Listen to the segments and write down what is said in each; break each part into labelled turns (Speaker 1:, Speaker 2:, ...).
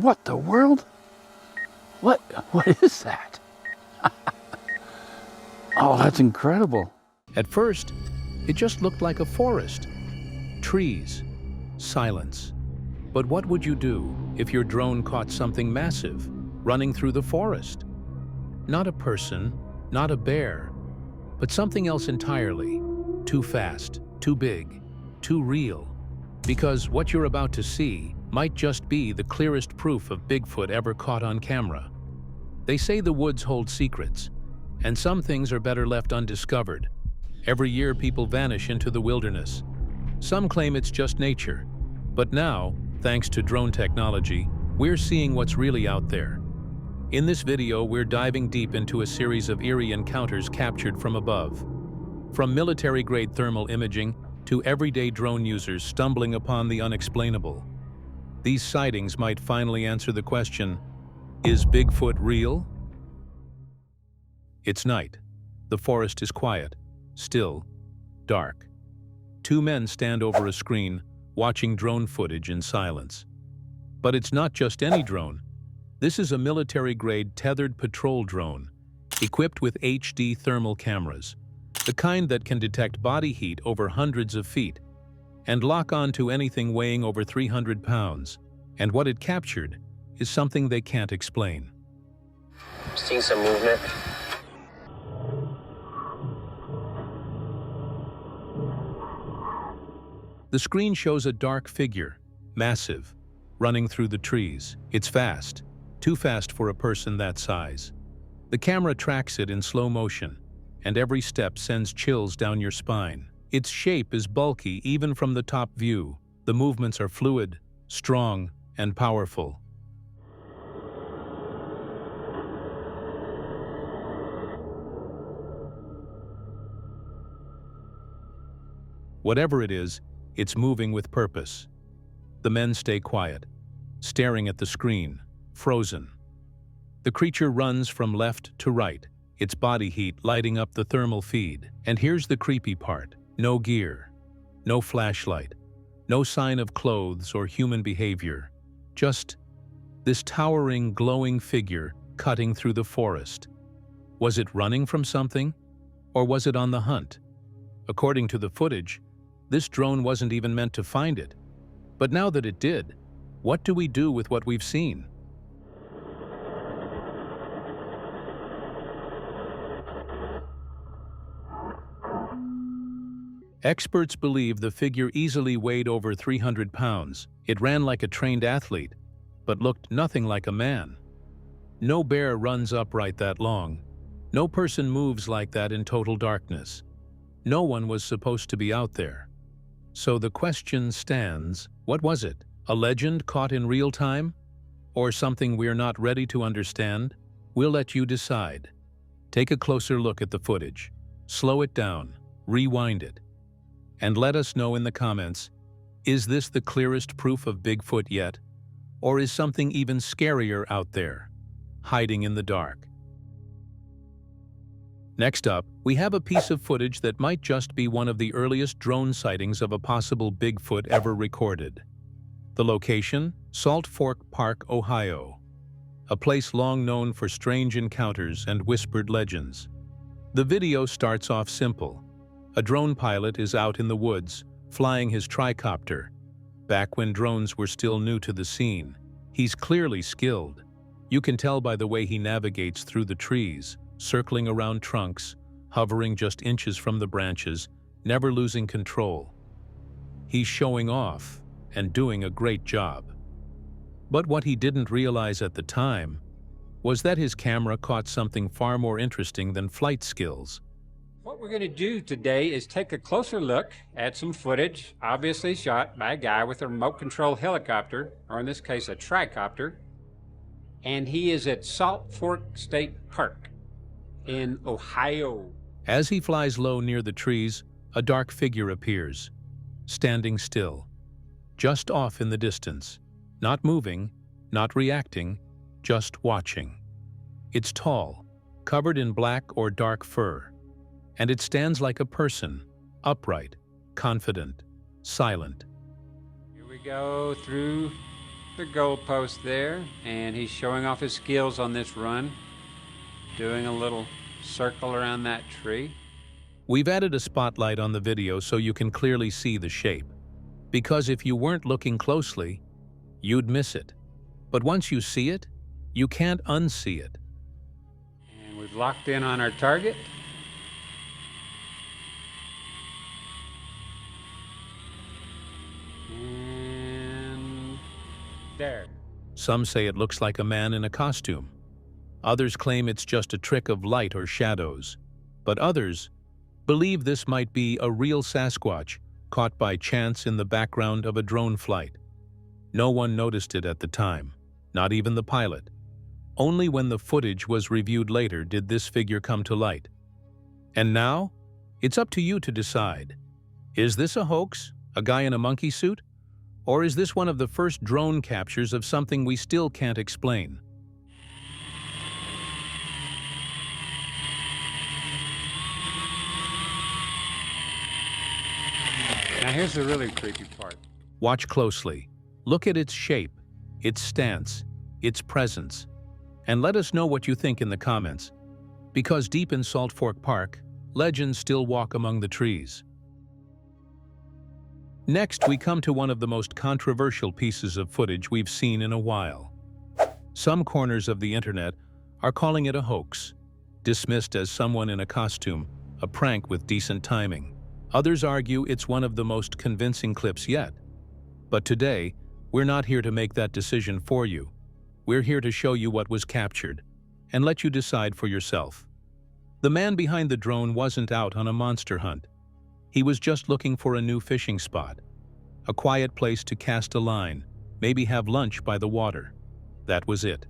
Speaker 1: What the world? What is that? Oh, that's incredible.
Speaker 2: At first, it just looked like a forest. Trees, silence. But what would you do if your drone caught something massive running through the forest? Not a person, not a bear, but something else entirely. Too fast, too big, too real. Because what you're about to see might just be the clearest proof of Bigfoot ever caught on camera. They say the woods hold secrets, and some things are better left undiscovered. Every year people vanish into the wilderness. Some claim it's just nature, but now, thanks to drone technology, we're seeing what's really out there. In this video, we're diving deep into a series of eerie encounters captured from above. From military-grade thermal imaging to everyday drone users stumbling upon the unexplainable. These sightings might finally answer the question, is Bigfoot real? It's night. The forest is quiet, still, dark. Two men stand over a screen, watching drone footage in silence. But it's not just any drone. This is a military-grade tethered patrol drone, equipped with HD thermal cameras, the kind that can detect body heat over hundreds of feet, and lock on to anything weighing over 300 pounds. And what it captured is something they can't explain.
Speaker 3: Seeing some movement.
Speaker 2: The screen shows a dark figure, massive, running through the trees. It's fast, too fast for a person that size. The camera tracks it in slow motion, and every step sends chills down your spine. Its shape is bulky even from the top view. The movements are fluid, strong, and powerful. Whatever it is, it's moving with purpose. The men stay quiet, staring at the screen, frozen. The creature runs from left to right, its body heat lighting up the thermal feed. And here's the creepy part. No gear, no flashlight, no sign of clothes or human behavior. Just this towering, glowing figure cutting through the forest. Was it running from something? Or was it on the hunt? According to the footage, this drone wasn't even meant to find it. But now that it did, what do we do with what we've seen? Experts believe the figure easily weighed over 300 pounds. It ran like a trained athlete, but looked nothing like a man. No bear runs upright that long. No person moves like that in total darkness. No one was supposed to be out there. So the question stands, what was it? A legend caught in real time? Or something we're not ready to understand? We'll let you decide. Take a closer look at the footage. Slow it down, rewind it, and let us know in the comments, is this the clearest proof of Bigfoot yet? Or is something even scarier out there, hiding in the dark? Next up, we have a piece of footage that might just be one of the earliest drone sightings of a possible Bigfoot ever recorded. The location? Salt Fork Park, Ohio. A place long known for strange encounters and whispered legends. The video starts off simple. A drone pilot is out in the woods, flying his tricopter. Back when drones were still new to the scene, he's clearly skilled. You can tell by the way he navigates through the trees, circling around trunks, hovering just inches from the branches, never losing control. He's showing off and doing a great job. But what he didn't realize at the time was that his camera caught something far more interesting than flight skills.
Speaker 4: What we're going to do today is take a closer look at some footage, obviously shot by a guy with a remote control helicopter, or in this case a tricopter, and he is at Salt Fork State Park in Ohio.
Speaker 2: As he flies low near the trees, a dark figure appears, standing still, just off in the distance, not moving, not reacting, just watching. It's tall, covered in black or dark fur, and it stands like a person, upright, confident, silent.
Speaker 4: Here we go through the goalpost there, and he's showing off his skills on this run, doing a little circle around that tree.
Speaker 2: We've added a spotlight on the video so you can clearly see the shape, because if you weren't looking closely, you'd miss it. But once you see it, you can't unsee it.
Speaker 4: And we've locked in on our target. And there.
Speaker 2: Some say it looks like a man in a costume. Others claim it's just a trick of light or shadows. But others believe this might be a real Sasquatch caught by chance in the background of a drone flight. No one noticed it at the time, not even the pilot. Only when the footage was reviewed later did this figure come to light. And now, it's up to you to decide. Is this a hoax, a guy in a monkey suit? Or is this one of the first drone captures of something we still can't explain?
Speaker 4: Now here's the really creepy part.
Speaker 2: Watch closely. Look at its shape, its stance, its presence, and let us know what you think in the comments. Because deep in Salt Fork Park, legends still walk among the trees. Next, we come to one of the most controversial pieces of footage we've seen in a while. Some corners of the internet are calling it a hoax, dismissed as someone in a costume, a prank with decent timing. Others argue it's one of the most convincing clips yet. But today, we're not here to make that decision for you. We're here to show you what was captured and let you decide for yourself. The man behind the drone wasn't out on a monster hunt. He was just looking for a new fishing spot, a quiet place to cast a line, maybe have lunch by the water. That was it.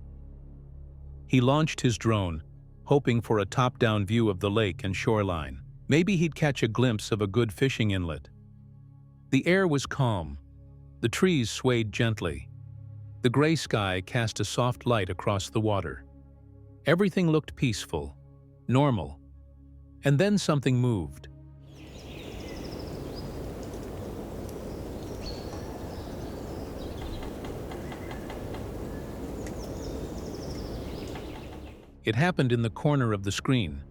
Speaker 2: He launched his drone, hoping for a top-down view of the lake and shoreline. Maybe he'd catch a glimpse of a good fishing inlet. The air was calm. The trees swayed gently. The gray sky cast a soft light across the water. Everything looked peaceful, normal. And then something moved. It happened in the corner of the screen.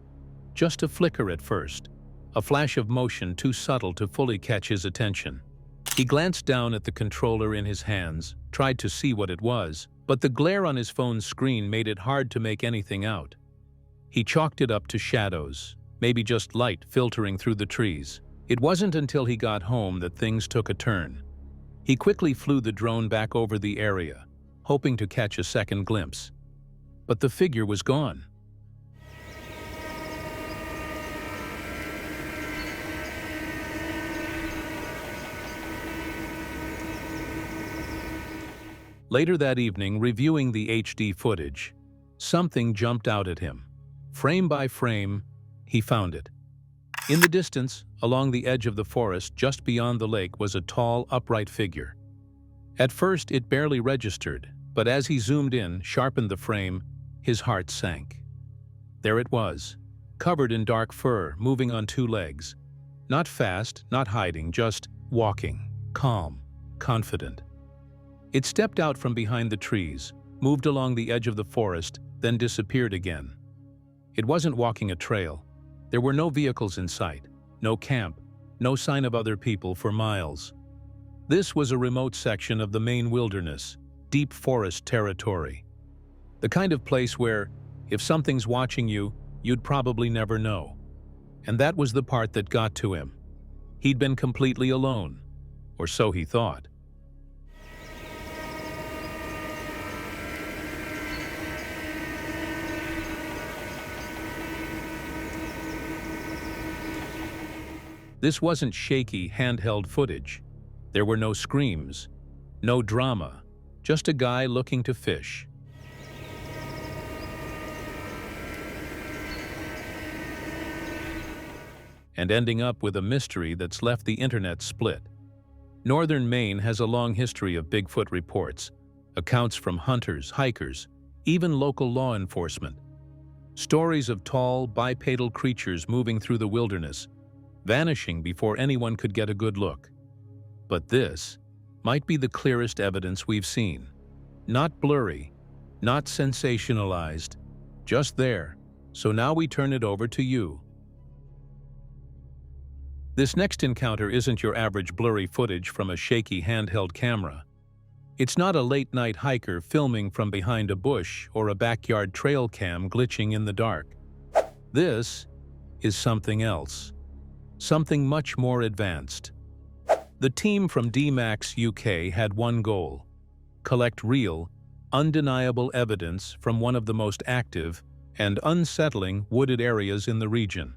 Speaker 2: Just a flicker at first, a flash of motion too subtle to fully catch his attention. He glanced down at the controller in his hands, tried to see what it was, but the glare on his phone's screen made it hard to make anything out. He chalked it up to shadows, maybe just light filtering through the trees. It wasn't until he got home that things took a turn. He quickly flew the drone back over the area, hoping to catch a second glimpse. But the figure was gone. Later that evening, reviewing the HD footage, something jumped out at him. Frame by frame, he found it. In the distance, along the edge of the forest just beyond the lake, was a tall, upright figure. At first, it barely registered, but as he zoomed in, sharpened the frame, his heart sank. There it was, covered in dark fur, moving on two legs. Not fast, not hiding, just walking, calm, confident. It stepped out from behind the trees, moved along the edge of the forest, then disappeared again. It wasn't walking a trail. There were no vehicles in sight, no camp, no sign of other people for miles. This was a remote section of the Maine wilderness, deep forest territory. The kind of place where, if something's watching you, you'd probably never know. And that was the part that got to him. He'd been completely alone, or so he thought. This wasn't shaky, handheld footage. There were no screams, no drama, just a guy looking to fish. And ending up with a mystery that's left the internet split. Northern Maine has a long history of Bigfoot reports, accounts from hunters, hikers, even local law enforcement. Stories of tall, bipedal creatures moving through the wilderness, vanishing before anyone could get a good look. But this might be the clearest evidence we've seen. Not blurry, not sensationalized, just there. So now we turn it over to you. This next encounter isn't your average blurry footage from a shaky handheld camera. It's not a late-night hiker filming from behind a bush or a backyard trail cam glitching in the dark. This is something else. Something much more advanced. The team from DMAX UK had one goal: collect real, undeniable evidence from one of the most active and unsettling wooded areas in the region.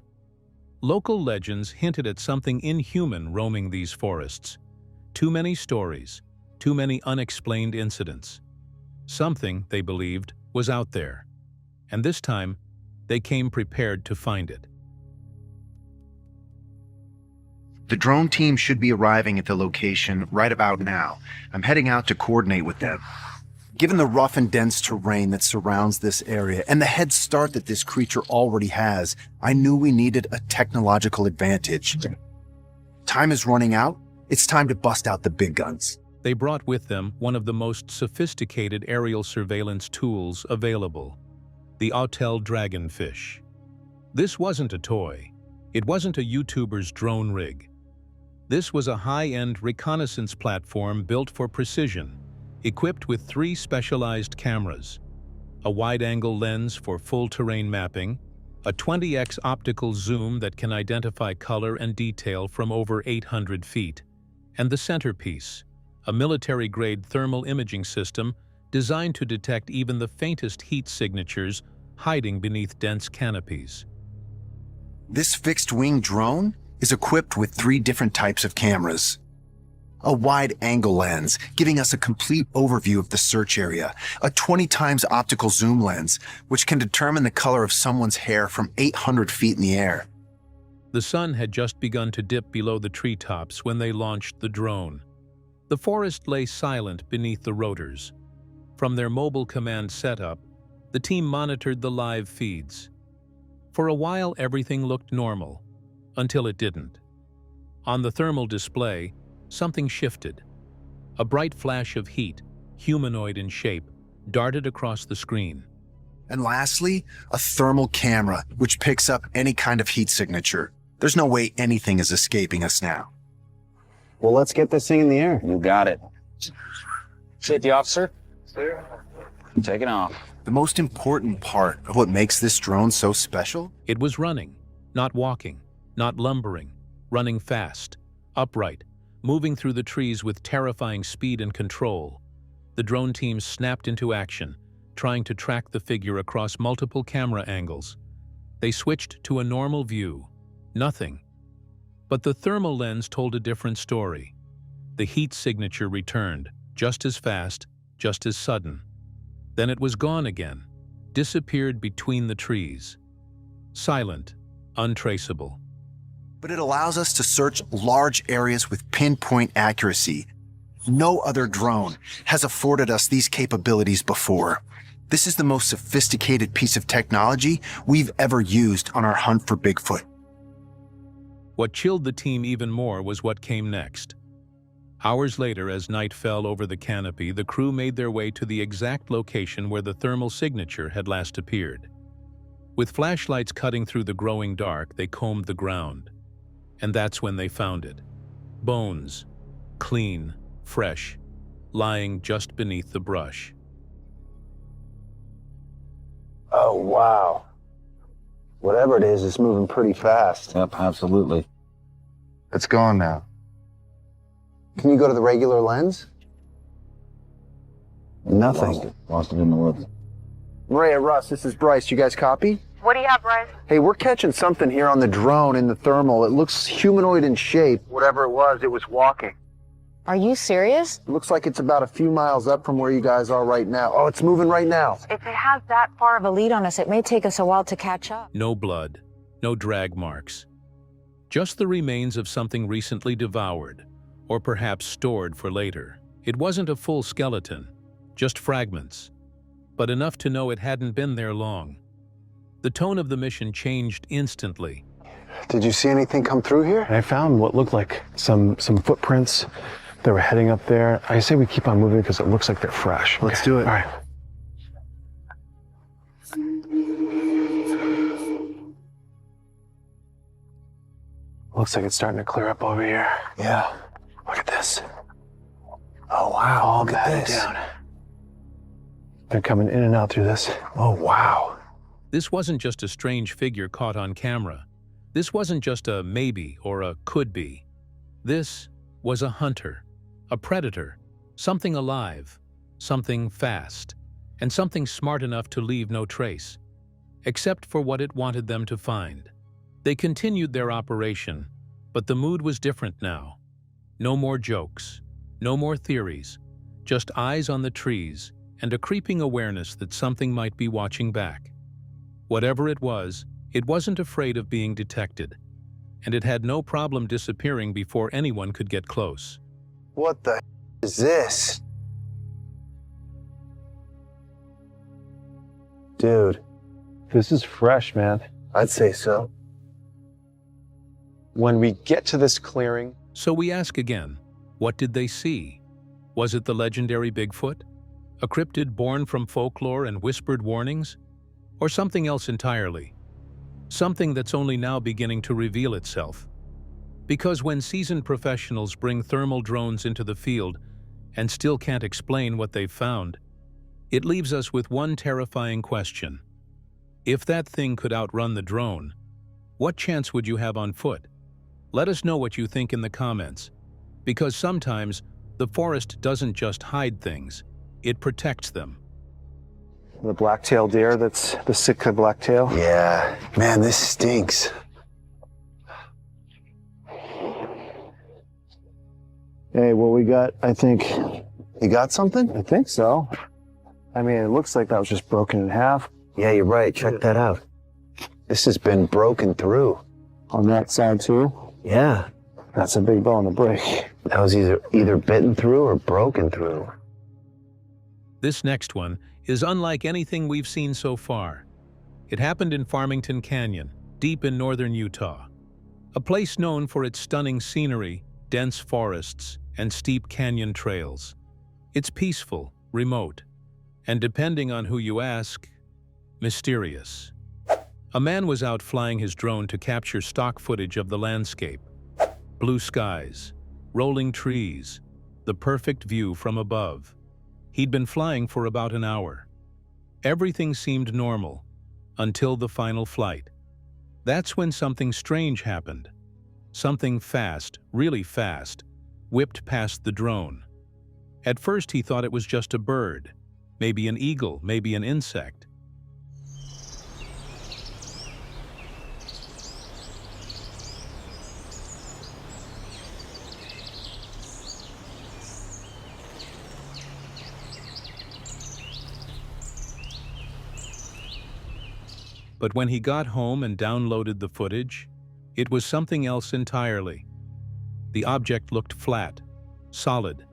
Speaker 2: Local legends hinted at something inhuman roaming these forests. Too many stories, too many unexplained incidents. Something, they believed, was out there. And this time, they came prepared to find it.
Speaker 5: The drone team should be arriving at the location right about now. I'm heading out to coordinate with them. Given the rough and dense terrain that surrounds this area and the head start that this creature already has, I knew we needed a technological advantage. Time is running out. It's time to bust out the big guns.
Speaker 2: They brought with them one of the most sophisticated aerial surveillance tools available: the Autel Dragonfish. This wasn't a toy. It wasn't a YouTuber's drone rig. This was a high-end reconnaissance platform built for precision, equipped with 3 specialized cameras: a wide-angle lens for full terrain mapping, a 20x optical zoom that can identify color and detail from over 800 feet, and the centerpiece, a military-grade thermal imaging system designed to detect even the faintest heat signatures hiding beneath dense canopies.
Speaker 5: This fixed-wing drone is equipped with 3 different types of cameras. A wide-angle lens, giving us a complete overview of the search area. A 20 times optical zoom lens, which can determine the color of someone's hair from 800 feet in the air.
Speaker 2: The sun had just begun to dip below the treetops when they launched the drone. The forest lay silent beneath the rotors. From their mobile command setup, the team monitored the live feeds. For a while, everything looked normal, until it didn't. On the thermal display, something shifted. A bright flash of heat, humanoid in shape, darted across the screen.
Speaker 5: And lastly, a thermal camera, which picks up any kind of heat signature. There's no way anything is escaping us now.
Speaker 6: Well, let's get this thing in the air.
Speaker 7: You got it. Safety officer? Sir. Taking off.
Speaker 5: The most important part of what makes this drone so special?
Speaker 2: It was running, not walking, not lumbering, running fast, upright, moving through the trees with terrifying speed and control. The drone team snapped into action, trying to track the figure across multiple camera angles. They switched to a normal view. Nothing. But the thermal lens told a different story. The heat signature returned, just as fast, just as sudden. Then it was gone again, disappeared between the trees. Silent, untraceable.
Speaker 5: But it allows us to search large areas with pinpoint accuracy. No other drone has afforded us these capabilities before. This is the most sophisticated piece of technology we've ever used on our hunt for Bigfoot.
Speaker 2: What chilled the team even more was what came next. Hours later, as night fell over the canopy, the crew made their way to the exact location where the thermal signature had last appeared. With flashlights cutting through the growing dark, they combed the ground. And that's when they found it. Bones, clean, fresh, lying just beneath the brush.
Speaker 6: Oh, wow. Whatever it is, it's moving pretty fast.
Speaker 7: Yep, absolutely.
Speaker 6: It's gone now. Can you go to the regular lens? Nothing.
Speaker 7: Lost it in the woods.
Speaker 6: Maria, Russ, this is Bryce. You guys copy?
Speaker 8: What do you have, Bryce?
Speaker 6: Hey, we're catching something here on the drone in the thermal. It looks humanoid in shape. Whatever it was walking.
Speaker 8: Are you serious?
Speaker 6: It looks like it's about a few miles up from where you guys are right now. Oh, it's moving right now.
Speaker 8: If it has that far of a lead on us, it may take us a while to catch up.
Speaker 2: No blood, no drag marks. Just the remains of something recently devoured, or perhaps stored for later. It wasn't a full skeleton, just fragments, but enough to know it hadn't been there long. The tone of the mission changed instantly.
Speaker 6: Did you see anything come through here?
Speaker 9: I found what looked like some footprints
Speaker 6: They were heading up there. I say we keep on moving because it looks like they're fresh.
Speaker 5: Let's do it.
Speaker 6: All right. Looks like it's starting to clear up over here.
Speaker 5: Yeah.
Speaker 6: Look at this.
Speaker 5: Oh, wow.
Speaker 6: All
Speaker 5: Look at
Speaker 6: bedded
Speaker 5: this.
Speaker 6: down. They're coming in and out through this.
Speaker 5: Oh, wow.
Speaker 2: This wasn't just a strange figure caught on camera. This wasn't just a maybe or a could be. This was a hunter, a predator, something alive, something fast, and something smart enough to leave no trace, except for what it wanted them to find. They continued their operation, but the mood was different now. No more jokes, no more theories, just eyes on the trees and a creeping awareness that something might be watching back. Whatever it wasn't afraid of being detected, and it had no problem disappearing before anyone could get close.
Speaker 6: What the is this? Dude, this is fresh, man.
Speaker 5: I'd say so.
Speaker 6: When we get to this clearing,
Speaker 2: So we ask again, what did they see? Was it the legendary Bigfoot? A cryptid born from folklore and whispered warnings? Or something else entirely? Something that's only now beginning to reveal itself. Because when seasoned professionals bring thermal drones into the field and still can't explain what they've found, it leaves us with one terrifying question. If that thing could outrun the drone, what chance would you have on foot? Let us know what you think in the comments, because sometimes the forest doesn't just hide things, it protects them.
Speaker 6: the black-tailed deer, that's the Sitka blacktail.
Speaker 5: Yeah. Man, this stinks.
Speaker 6: Hey, what we got, I think,
Speaker 5: You got something?
Speaker 6: I think so. I mean, it looks like that was just broken in half.
Speaker 5: Yeah, you're right. Check that out. This has been broken through.
Speaker 6: On that side, too.
Speaker 5: Yeah.
Speaker 6: That's a big bone to break.
Speaker 5: That was either bitten through or broken through.
Speaker 2: This next one is unlike anything we've seen so far. It happened in Farmington Canyon, deep in northern Utah. A place known for its stunning scenery, dense forests, and steep canyon trails. It's peaceful, remote, and depending on who you ask, mysterious. A man was out flying his drone to capture stock footage of the landscape. Blue skies, rolling trees, the perfect view from above. He'd been flying for about an hour. Everything seemed normal, until the final flight. That's when something strange happened. Something fast, really fast, whipped past the drone. At first he thought it was just a bird, maybe an eagle, maybe an insect. But when he got home and downloaded the footage, it was something else entirely. The object looked flat, solid,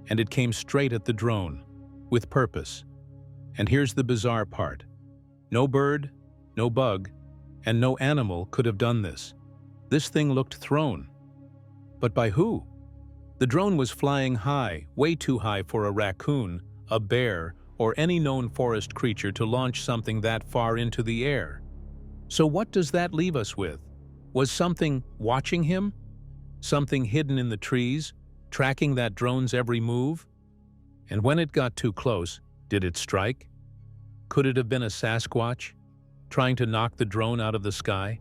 Speaker 2: and it came straight at the drone, with purpose. And here's the bizarre part. No bird, no bug, and no animal could have done this. This thing looked thrown. But by who? The drone was flying high, way too high for a raccoon, a bear, or any known forest creature to launch something that far into the air. So what does that leave us with? Was something watching him? Something hidden in the trees, tracking that drone's every move? And when it got too close, did it strike? Could it have been a Sasquatch, trying to knock the drone out of the sky?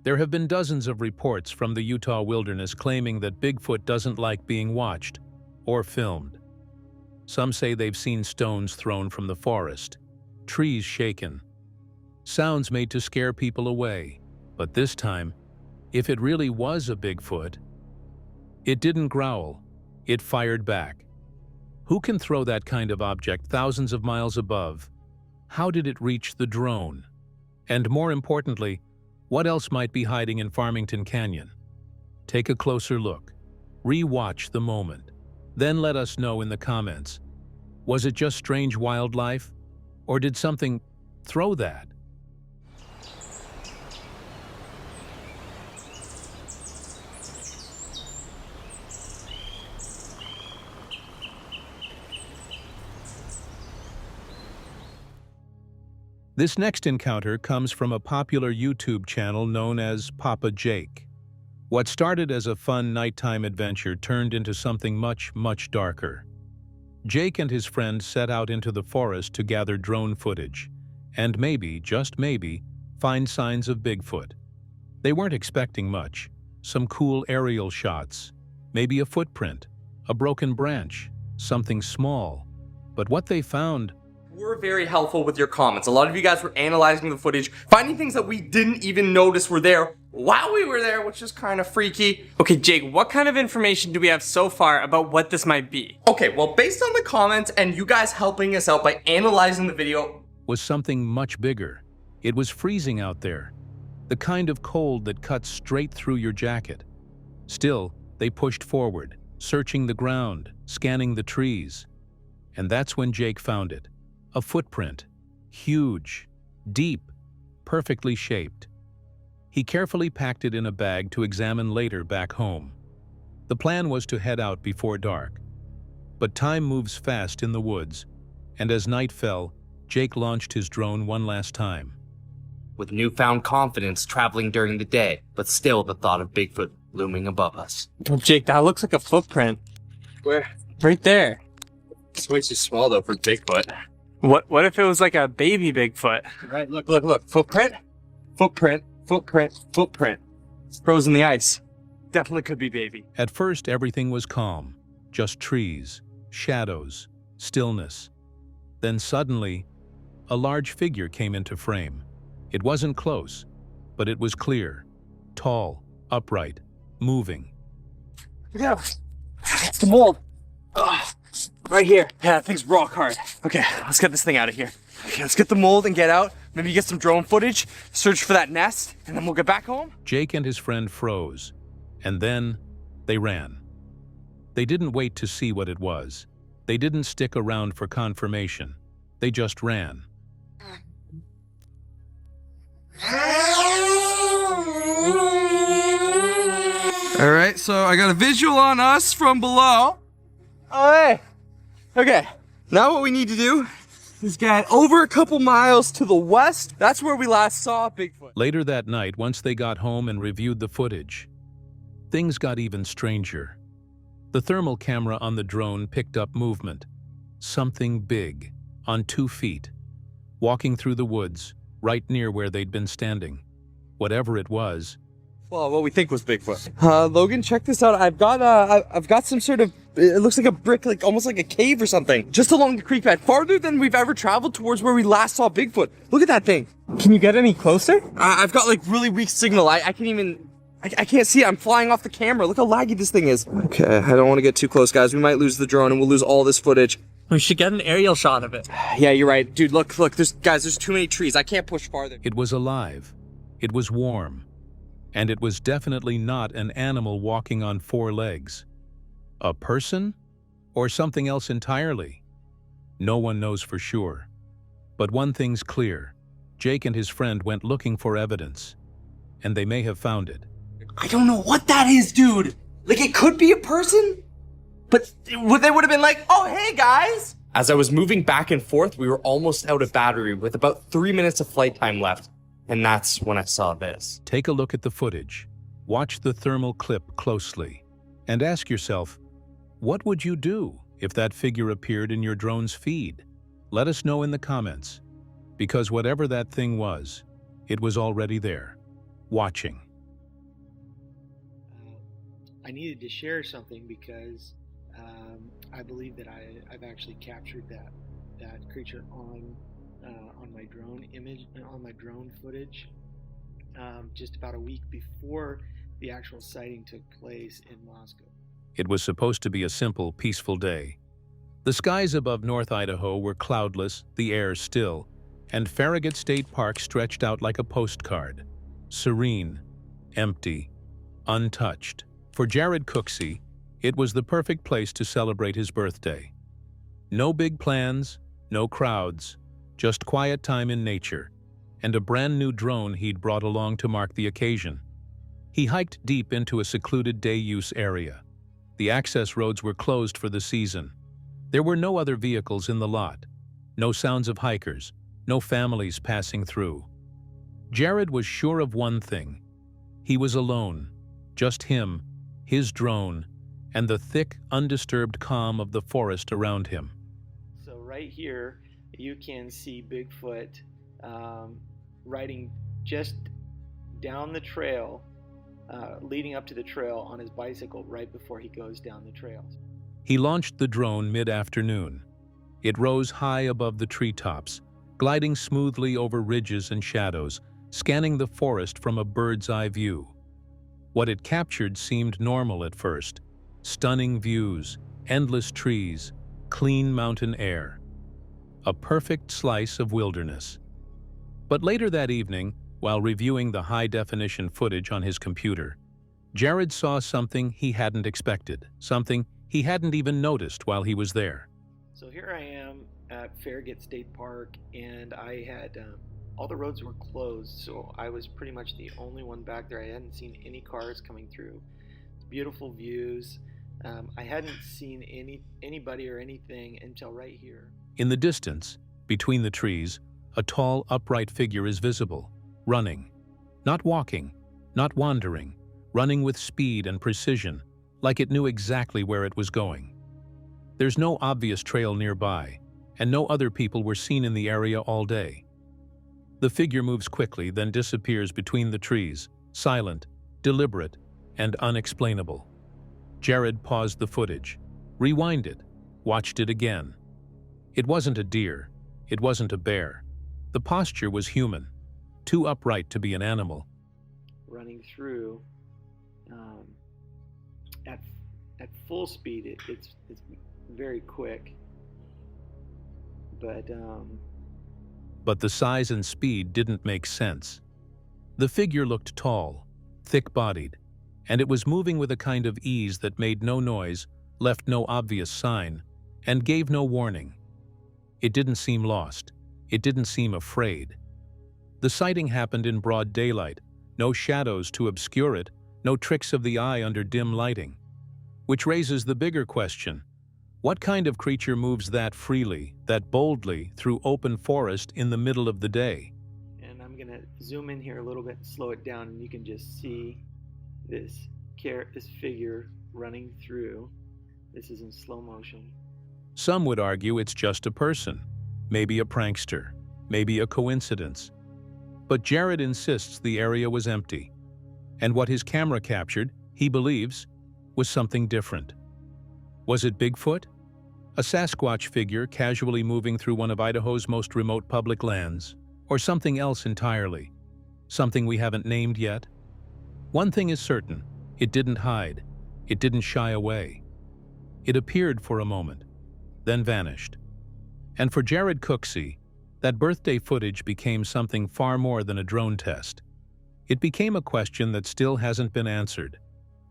Speaker 2: There have been dozens of reports from the Utah wilderness claiming that Bigfoot doesn't like being watched or filmed. Some say they've seen stones thrown from the forest, trees shaken, sounds made to scare people away. But this time, if it really was a Bigfoot, it didn't growl, it fired back. Who can throw that kind of object thousands of miles above? How did it reach the drone? And more importantly, what else might be hiding in Farmington Canyon? Take a closer look. Re-watch the moment. Then let us know in the comments. Was it just strange wildlife? Or did something throw that? This next encounter comes from a popular YouTube channel known as Papa Jake. What started as a fun nighttime adventure turned into something much, much darker. Jake and his friend set out into the forest to gather drone footage, and maybe, just maybe, find signs of Bigfoot. They weren't expecting much. Some cool aerial shots, maybe a footprint, a broken branch, something small. But what they found
Speaker 9: were very helpful with your comments. A lot of you guys were analyzing the footage, finding things that we didn't even notice were there while we were there, which is kind of freaky.
Speaker 7: Okay, Jake, what kind of information do we have so far about what this might be?
Speaker 9: Okay, well, based on the comments and you guys helping us out by analyzing the video,
Speaker 2: was something much bigger. It was freezing out there, the kind of cold that cuts straight through your jacket. Still, they pushed forward, searching the ground, scanning the trees. And that's when Jake found it. A footprint, huge, deep, perfectly shaped. He carefully packed it in a bag to examine later back home. The plan was to head out before dark. But time moves fast in the woods, and as night fell, Jake launched his drone one last time.
Speaker 9: with newfound confidence traveling during the day, but still the thought of Bigfoot looming above us.
Speaker 7: Oh, Jake, that looks like a footprint.
Speaker 3: Where?
Speaker 7: Right there.
Speaker 3: It's way too small though for Bigfoot.
Speaker 7: What if it was like a baby Bigfoot?
Speaker 3: Right, look. Footprint?
Speaker 7: Footprint. It's frozen in the ice. Definitely could be baby.
Speaker 2: At first, everything was calm, just trees, shadows, stillness. Then suddenly, a large figure came into frame. It wasn't close, but it was clear, tall, upright, moving.
Speaker 7: Yeah, it's the mold. Ugh. Right here. Yeah, that thing's rock hard. Okay, let's get this thing out of here. Okay, let's get the mold and get out. Maybe get some drone footage, search for that nest, and then we'll get back home.
Speaker 2: Jake and his friend froze, and then they ran. They didn't wait to see what it was. They didn't stick around for confirmation. They just ran.
Speaker 9: All right, so I got a visual on us from below. Oh, hey. Okay, now what we need to do is get over a couple miles to the west. That's where we last saw Bigfoot.
Speaker 2: Later that night, once they got home and reviewed the footage, things got even stranger. The thermal camera on the drone picked up movement. Something big, on 2 feet, walking through the woods, right near where they'd been standing. Whatever it was.
Speaker 9: Well, what we think was Bigfoot. Logan, check this out. I've got some sort of, it looks like a brick, like almost like a cave or something, just along the creek bed, farther than we've ever traveled towards where we last saw Bigfoot. Look at that thing.
Speaker 7: Can you get any closer?
Speaker 9: I've got like really weak signal. I can't even, I can't see it. I'm flying off the camera. Look how laggy this thing is. Okay, I don't want to get too close, guys. We might lose the drone and we'll lose all this footage.
Speaker 7: We should get an aerial shot of it.
Speaker 9: Yeah, you're right. Dude, look, there's too many trees. I can't push farther.
Speaker 2: It was alive. It was warm. And it was definitely not an animal walking on 4 legs. A person? Or something else entirely? No one knows for sure. But one thing's clear. Jake and his friend went looking for evidence. And they may have found it.
Speaker 9: I don't know what that is, dude. Like, it could be a person, but they would have been like, oh, hey, guys. As I was moving back and forth, we were almost out of battery with about 3 minutes of flight time left. And that's when I saw this.
Speaker 2: Take a look at the footage. Watch the thermal clip closely. And ask yourself, what would you do if that figure appeared in your drone's feed? Let us know in the comments. Because whatever that thing was, it was already there, watching.
Speaker 10: I needed to share something because I believe that I've actually captured that creature on my drone image, on my drone footage, just about a week before the actual sighting took place in Moscow.
Speaker 2: It was supposed to be a simple, peaceful day. The skies above North Idaho were cloudless, the air still, and Farragut State Park stretched out like a postcard, serene, empty, untouched. For Jared Cooksey, it was the perfect place to celebrate his birthday. No big plans, no crowds, just quiet time in nature, and a brand new drone he'd brought along to mark the occasion. He hiked deep into a secluded day-use area. The access roads were closed for the season. There were no other vehicles in the lot, no sounds of hikers, no families passing through. Jared was sure of one thing. He was alone, just him, his drone, and the thick, undisturbed calm of the forest around him.
Speaker 10: So right here, you can see Bigfoot riding just down the trail, leading up to the trail on his bicycle right before he goes down the trail.
Speaker 2: He launched the drone mid-afternoon. It rose high above the treetops, gliding smoothly over ridges and shadows, scanning the forest from a bird's-eye view. What it captured seemed normal at first. Stunning views, endless trees, clean mountain air. A perfect slice of wilderness. But later that evening, while reviewing the high-definition footage on his computer, Jared saw something he hadn't expected, something he hadn't even noticed while he was there.
Speaker 10: So here I am at Farragut State Park, and I had all the roads were closed, so I was pretty much the only one back there. I hadn't seen any cars coming through. Beautiful views. I hadn't seen anybody or anything until right here.
Speaker 2: In the distance, between the trees, a tall, upright figure is visible, running. Not walking, not wandering, running with speed and precision, like it knew exactly where it was going. There's no obvious trail nearby, and no other people were seen in the area all day. The figure moves quickly, then disappears between the trees, silent, deliberate, and unexplainable. Jared paused the footage, rewound it, watched it again. It wasn't a deer, it wasn't a bear. The posture was human, too upright to be an animal.
Speaker 10: Running through at full speed, it's very quick,
Speaker 2: but the size and speed didn't make sense. The figure looked tall, thick-bodied, and it was moving with a kind of ease that made no noise, left no obvious sign, and gave no warning. It didn't seem lost. It didn't seem afraid. The sighting happened in broad daylight, no shadows to obscure it, no tricks of the eye under dim lighting. Which raises the bigger question: what kind of creature moves that freely, that boldly, through open forest in the middle of the day?
Speaker 10: And I'm gonna zoom in here a little bit and slow it down, and you can just see this figure running through. This is in slow motion.
Speaker 2: Some would argue it's just a person, maybe a prankster, maybe a coincidence. But Jared insists the area was empty, and what his camera captured, he believes, was something different. Was it Bigfoot? A Sasquatch figure casually moving through one of Idaho's most remote public lands? Or something else entirely? Something we haven't named yet? One thing is certain, it didn't hide. It didn't shy away. It appeared for a moment, then vanished. And for Jared Cooksey, that birthday footage became something far more than a drone test. It became a question that still hasn't been answered,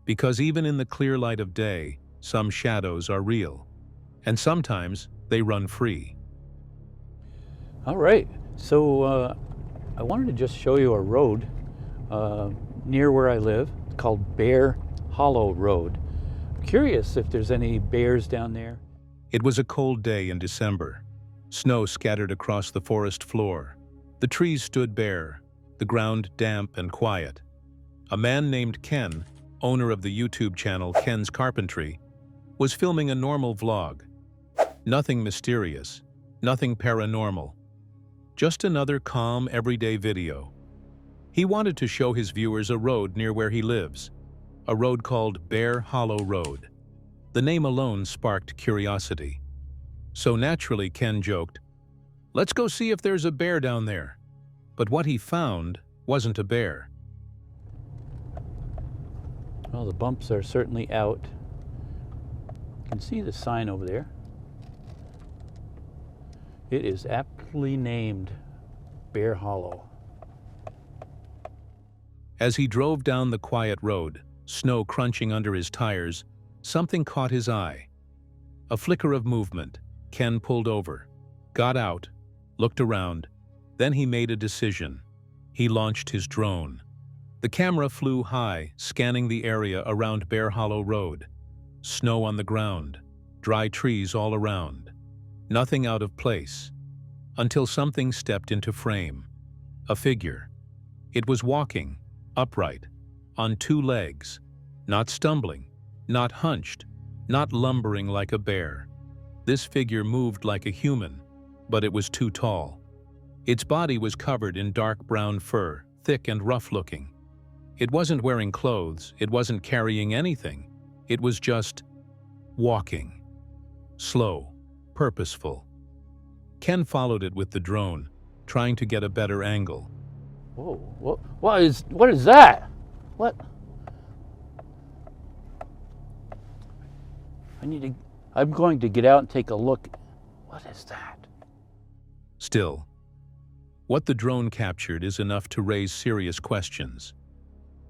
Speaker 2: because even in the clear light of day, some shadows are real, and sometimes they run free.
Speaker 1: All right, so I wanted to just show you a road near where I live called Bear Hollow Road. I'm curious if there's any bears down there.
Speaker 2: It was a cold day in December. Snow scattered across the forest floor. The trees stood bare, the ground damp and quiet. A man named Ken, owner of the YouTube channel Ken's Carpentry, was filming a normal vlog. Nothing mysterious, nothing paranormal. Just another calm, everyday video. He wanted to show his viewers a road near where he lives, a road called Bear Hollow Road. The name alone sparked curiosity. So naturally, Ken joked, "Let's go see if there's a bear down there." But what he found wasn't a bear.
Speaker 1: Well, the bumps are certainly out. You can see the sign over there. It is aptly named Bear Hollow.
Speaker 2: As he drove down the quiet road, snow crunching under his tires, something caught his eye. A flicker of movement. Ken pulled over, got out, looked around, then he made a decision. He launched his drone. The camera flew high, scanning the area around Bear Hollow Road. Snow on the ground, dry trees all around. Nothing out of place. Until something stepped into frame. A figure. It was walking, upright, on two legs, not stumbling, not hunched, not lumbering like a bear. This figure moved like a human, but it was too tall. Its body was covered in dark brown fur, thick and rough-looking. It wasn't wearing clothes, it wasn't carrying anything. It was just walking. Slow, purposeful. Ken followed it with the drone, trying to get a better angle.
Speaker 1: Whoa, what is that? What? I'm going to get out and take a look. What is that?
Speaker 2: Still, what the drone captured is enough to raise serious questions.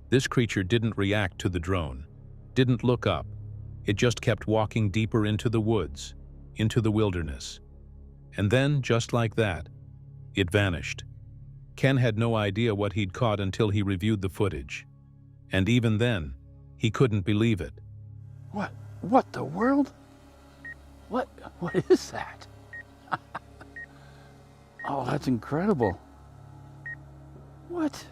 Speaker 2: This creature didn't react to the drone, didn't look up. It just kept walking deeper into the woods, into the wilderness. And then, just like that, it vanished. Ken had no idea what he'd caught until he reviewed the footage. And even then, he couldn't believe it.
Speaker 1: What the world? What is that? Oh, that's incredible. What?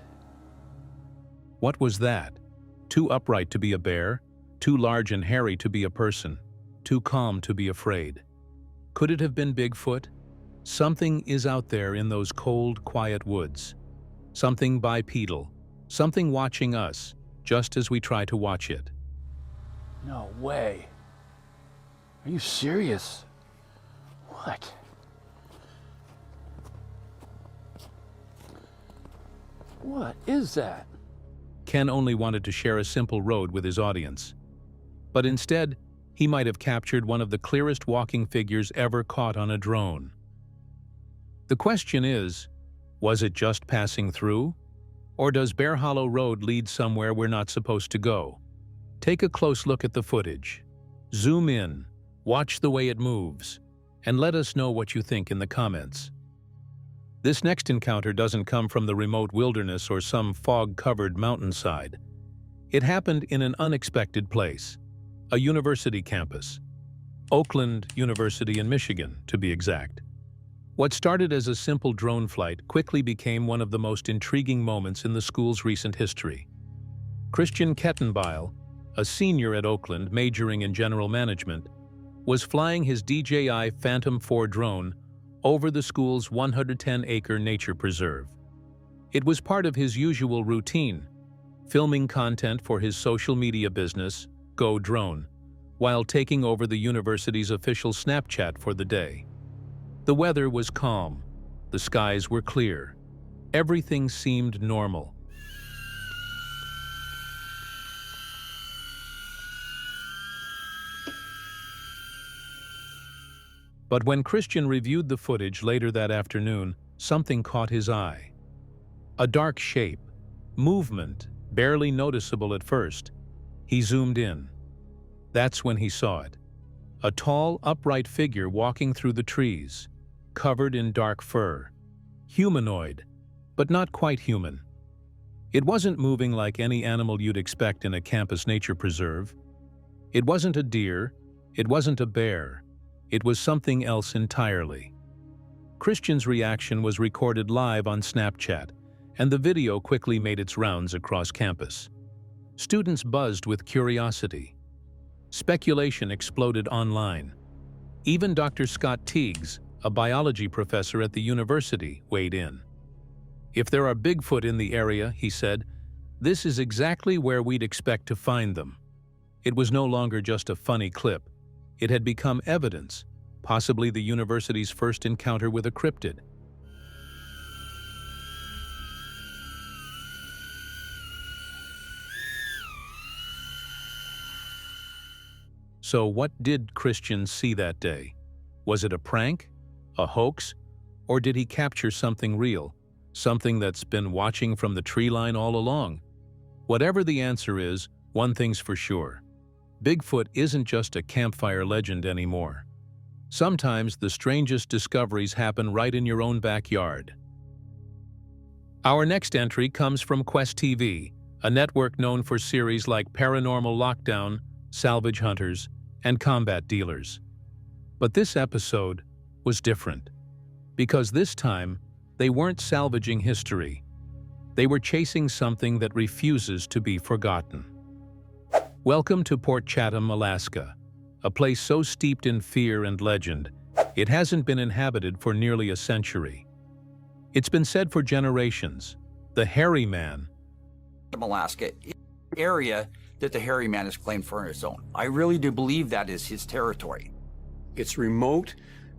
Speaker 2: What was that? Too upright to be a bear, too large and hairy to be a person, too calm to be afraid. Could it have been Bigfoot? Something is out there in those cold, quiet woods. Something bipedal, something watching us, just as we try to watch it.
Speaker 1: No way. Are you serious? What? What is that?
Speaker 2: Ken only wanted to share a simple road with his audience. But instead, he might have captured one of the clearest walking figures ever caught on a drone. The question is, was it just passing through? Or does Bear Hollow Road lead somewhere we're not supposed to go? Take a close look at the footage. Zoom in, watch the way it moves, and let us know what you think in the comments. This next encounter doesn't come from the remote wilderness or some fog-covered mountainside. It happened in an unexpected place, a university campus. Oakland University in Michigan, to be exact. What started as a simple drone flight quickly became one of the most intriguing moments in the school's recent history. Christian Kettenbile, a senior at Oakland majoring in general management, was flying his DJI Phantom 4 drone over the school's 110-acre nature preserve. It was part of his usual routine, filming content for his social media business, Go Drone, while taking over the university's official Snapchat for the day. The weather was calm, the skies were clear, everything seemed normal. But when Christian reviewed the footage later that afternoon, something caught his eye. A dark shape, movement, barely noticeable at first. He zoomed in. That's when he saw it. A tall, upright figure walking through the trees, covered in dark fur. Humanoid, but not quite human. It wasn't moving like any animal you'd expect in a campus nature preserve. It wasn't a deer, it wasn't a bear. It was something else entirely. Christian's reaction was recorded live on Snapchat, and the video quickly made its rounds across campus. Students buzzed with curiosity. Speculation exploded online. Even Dr. Scott Teagues, a biology professor at the university, weighed in. "If there are Bigfoot in the area," he said, "this is exactly where we'd expect to find them." It was no longer just a funny clip. It had become evidence, possibly the university's first encounter with a cryptid. So what did Christian see that day? Was it a prank? A hoax? Or did he capture something real? Something that's been watching from the tree line all along? Whatever the answer is, one thing's for sure. Bigfoot isn't just a campfire legend anymore. Sometimes the strangest discoveries happen right in your own backyard. Our next entry comes from Quest TV, a network known for series like Paranormal Lockdown, Salvage Hunters, and Combat Dealers. But this episode was different, because this time they weren't salvaging history. They were chasing something that refuses to be forgotten. Welcome to Port Chatham, Alaska, a place so steeped in fear and legend, it hasn't been inhabited for nearly a century. It's been said for generations, the hairy man,
Speaker 11: Alaska area that the hairy man has claimed for his own. I really do believe that is his territory.
Speaker 12: It's remote,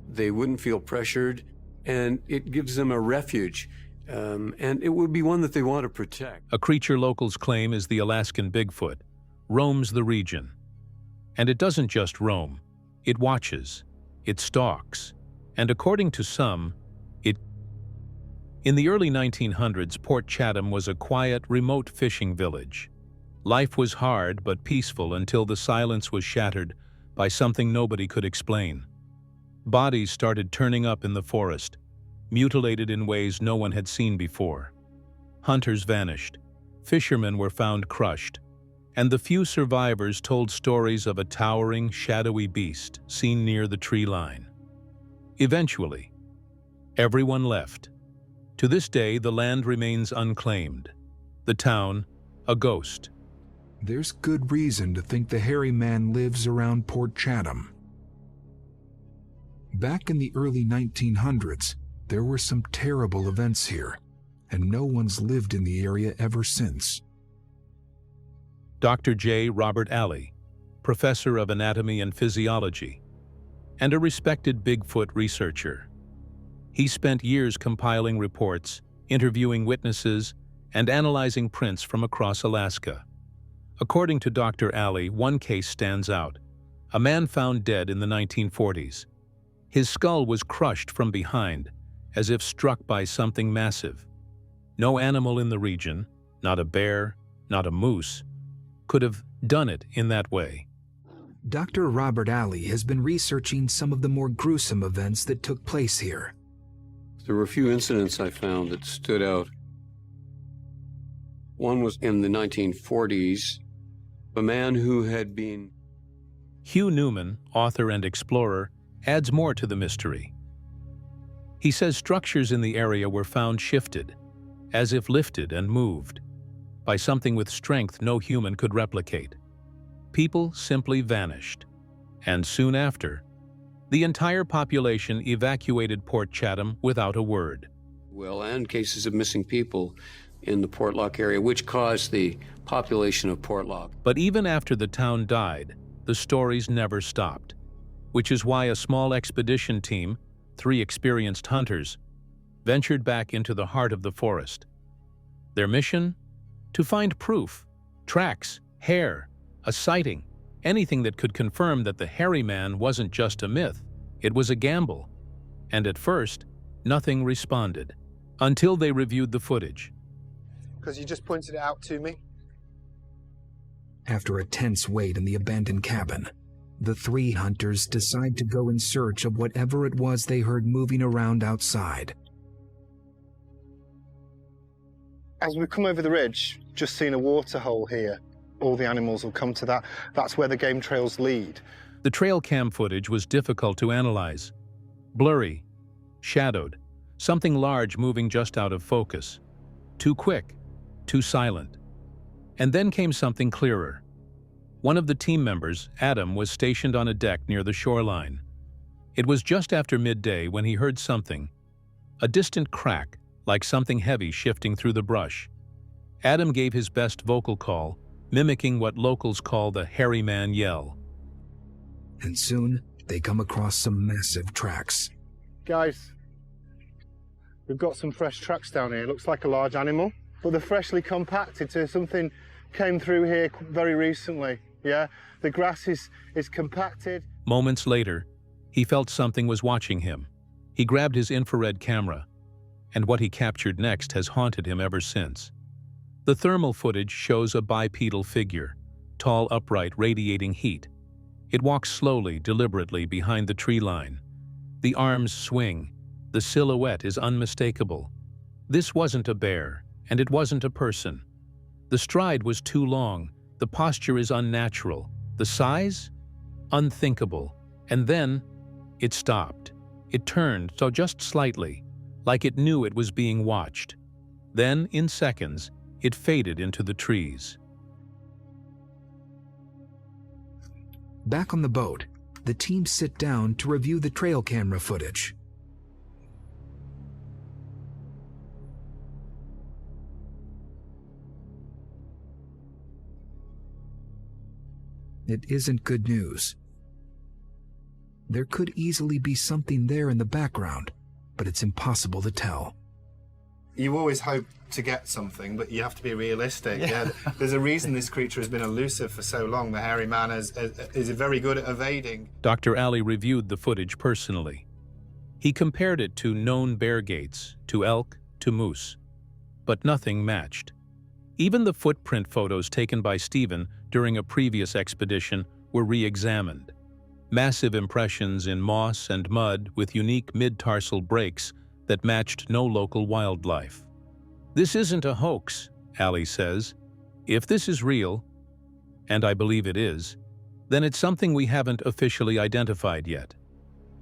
Speaker 12: they wouldn't feel pressured, and it gives them a refuge. And it would be one that they want to protect.
Speaker 2: A creature locals claim is the Alaskan Bigfoot, roams the region. And it doesn't just roam, it watches, it stalks, and according to some, In the early 1900s, Port Chatham was a quiet, remote fishing village. Life was hard but peaceful until the silence was shattered by something nobody could explain. Bodies started turning up in the forest, mutilated in ways no one had seen before. Hunters vanished, fishermen were found crushed, and the few survivors told stories of a towering, shadowy beast seen near the tree line. Eventually, everyone left. To this day, the land remains unclaimed. The town, a ghost.
Speaker 13: There's good reason to think the hairy man lives around Port Chatham. Back in the early 1900s, there were some terrible events here, and no one's lived in the area ever since.
Speaker 2: Dr. J. Robert Alley, professor of anatomy and physiology, and a respected Bigfoot researcher. He spent years compiling reports, interviewing witnesses, and analyzing prints from across Alaska. According to Dr. Alley, one case stands out. A man found dead in the 1940s. His skull was crushed from behind, as if struck by something massive. No animal in the region, not a bear, not a moose, could have done it in that way.
Speaker 13: Dr. Robert Alley has been researching some of the more gruesome events that took place here.
Speaker 12: There were a few incidents I found that stood out. One was in the 1940s. A man who had been...
Speaker 2: Hugh Newman, author and explorer, adds more to the mystery. He says structures in the area were found shifted, as if lifted and moved, by something with strength no human could replicate. People simply vanished, and soon after, the entire population evacuated Port Chatham without a word.
Speaker 12: Well, and cases of missing people in the Portlock area, which caused the population of Portlock.
Speaker 2: But even after the town died, the stories never stopped, which is why a small expedition team, 3 experienced hunters, ventured back into the heart of the forest. Their mission? To find proof, tracks, hair, a sighting, anything that could confirm that the hairy man wasn't just a myth, it was a gamble. And at first, nothing responded, until they reviewed the footage.
Speaker 6: Because you just pointed it out to me.
Speaker 13: After a tense wait in the abandoned cabin, the 3 hunters decide to go in search of whatever it was they heard moving around outside.
Speaker 6: As we come over the ridge, just seen a water hole here. All the animals will come to that. That's where the game trails lead.
Speaker 2: The trail cam footage was difficult to analyze. Blurry, shadowed, something large moving just out of focus. Too quick, too silent. And then came something clearer. One of the team members, Adam, was stationed on a deck near the shoreline. It was just after midday when he heard something, a distant crack, like something heavy shifting through the brush. Adam gave his best vocal call, mimicking what locals call the hairy man yell.
Speaker 13: And soon, they come across some massive tracks.
Speaker 6: Guys, we've got some fresh tracks down here. Looks like a large animal, but they're freshly compacted, so something came through here very recently. Yeah, the grass is compacted.
Speaker 2: Moments later, he felt something was watching him. He grabbed his infrared camera, and what he captured next has haunted him ever since. The thermal footage shows a bipedal figure, tall, upright, radiating heat. It walks slowly, deliberately behind the tree line. The arms swing. The silhouette is unmistakable. This wasn't a bear, and it wasn't a person. The stride was too long. The posture is unnatural. The size? Unthinkable. And then, it stopped. It turned, so just slightly, like it knew it was being watched. Then, in seconds, it faded into the trees.
Speaker 13: Back on the boat, the team sit down to review the trail camera footage. It isn't good news. There could easily be something there in the background, but it's impossible to tell.
Speaker 6: You always hope to get something, but you have to be realistic. Yeah. There's a reason this creature has been elusive for so long. The hairy man is very good at evading.
Speaker 2: Dr. Ali reviewed the footage personally. He compared it to known bear gaits, to elk, to moose. But nothing matched. Even the footprint photos taken by Stephen during a previous expedition were re-examined. Massive impressions in moss and mud with unique mid-tarsal breaks that matched no local wildlife. This isn't a hoax, Ali says. If this is real, and I believe it is, then it's something we haven't officially identified yet.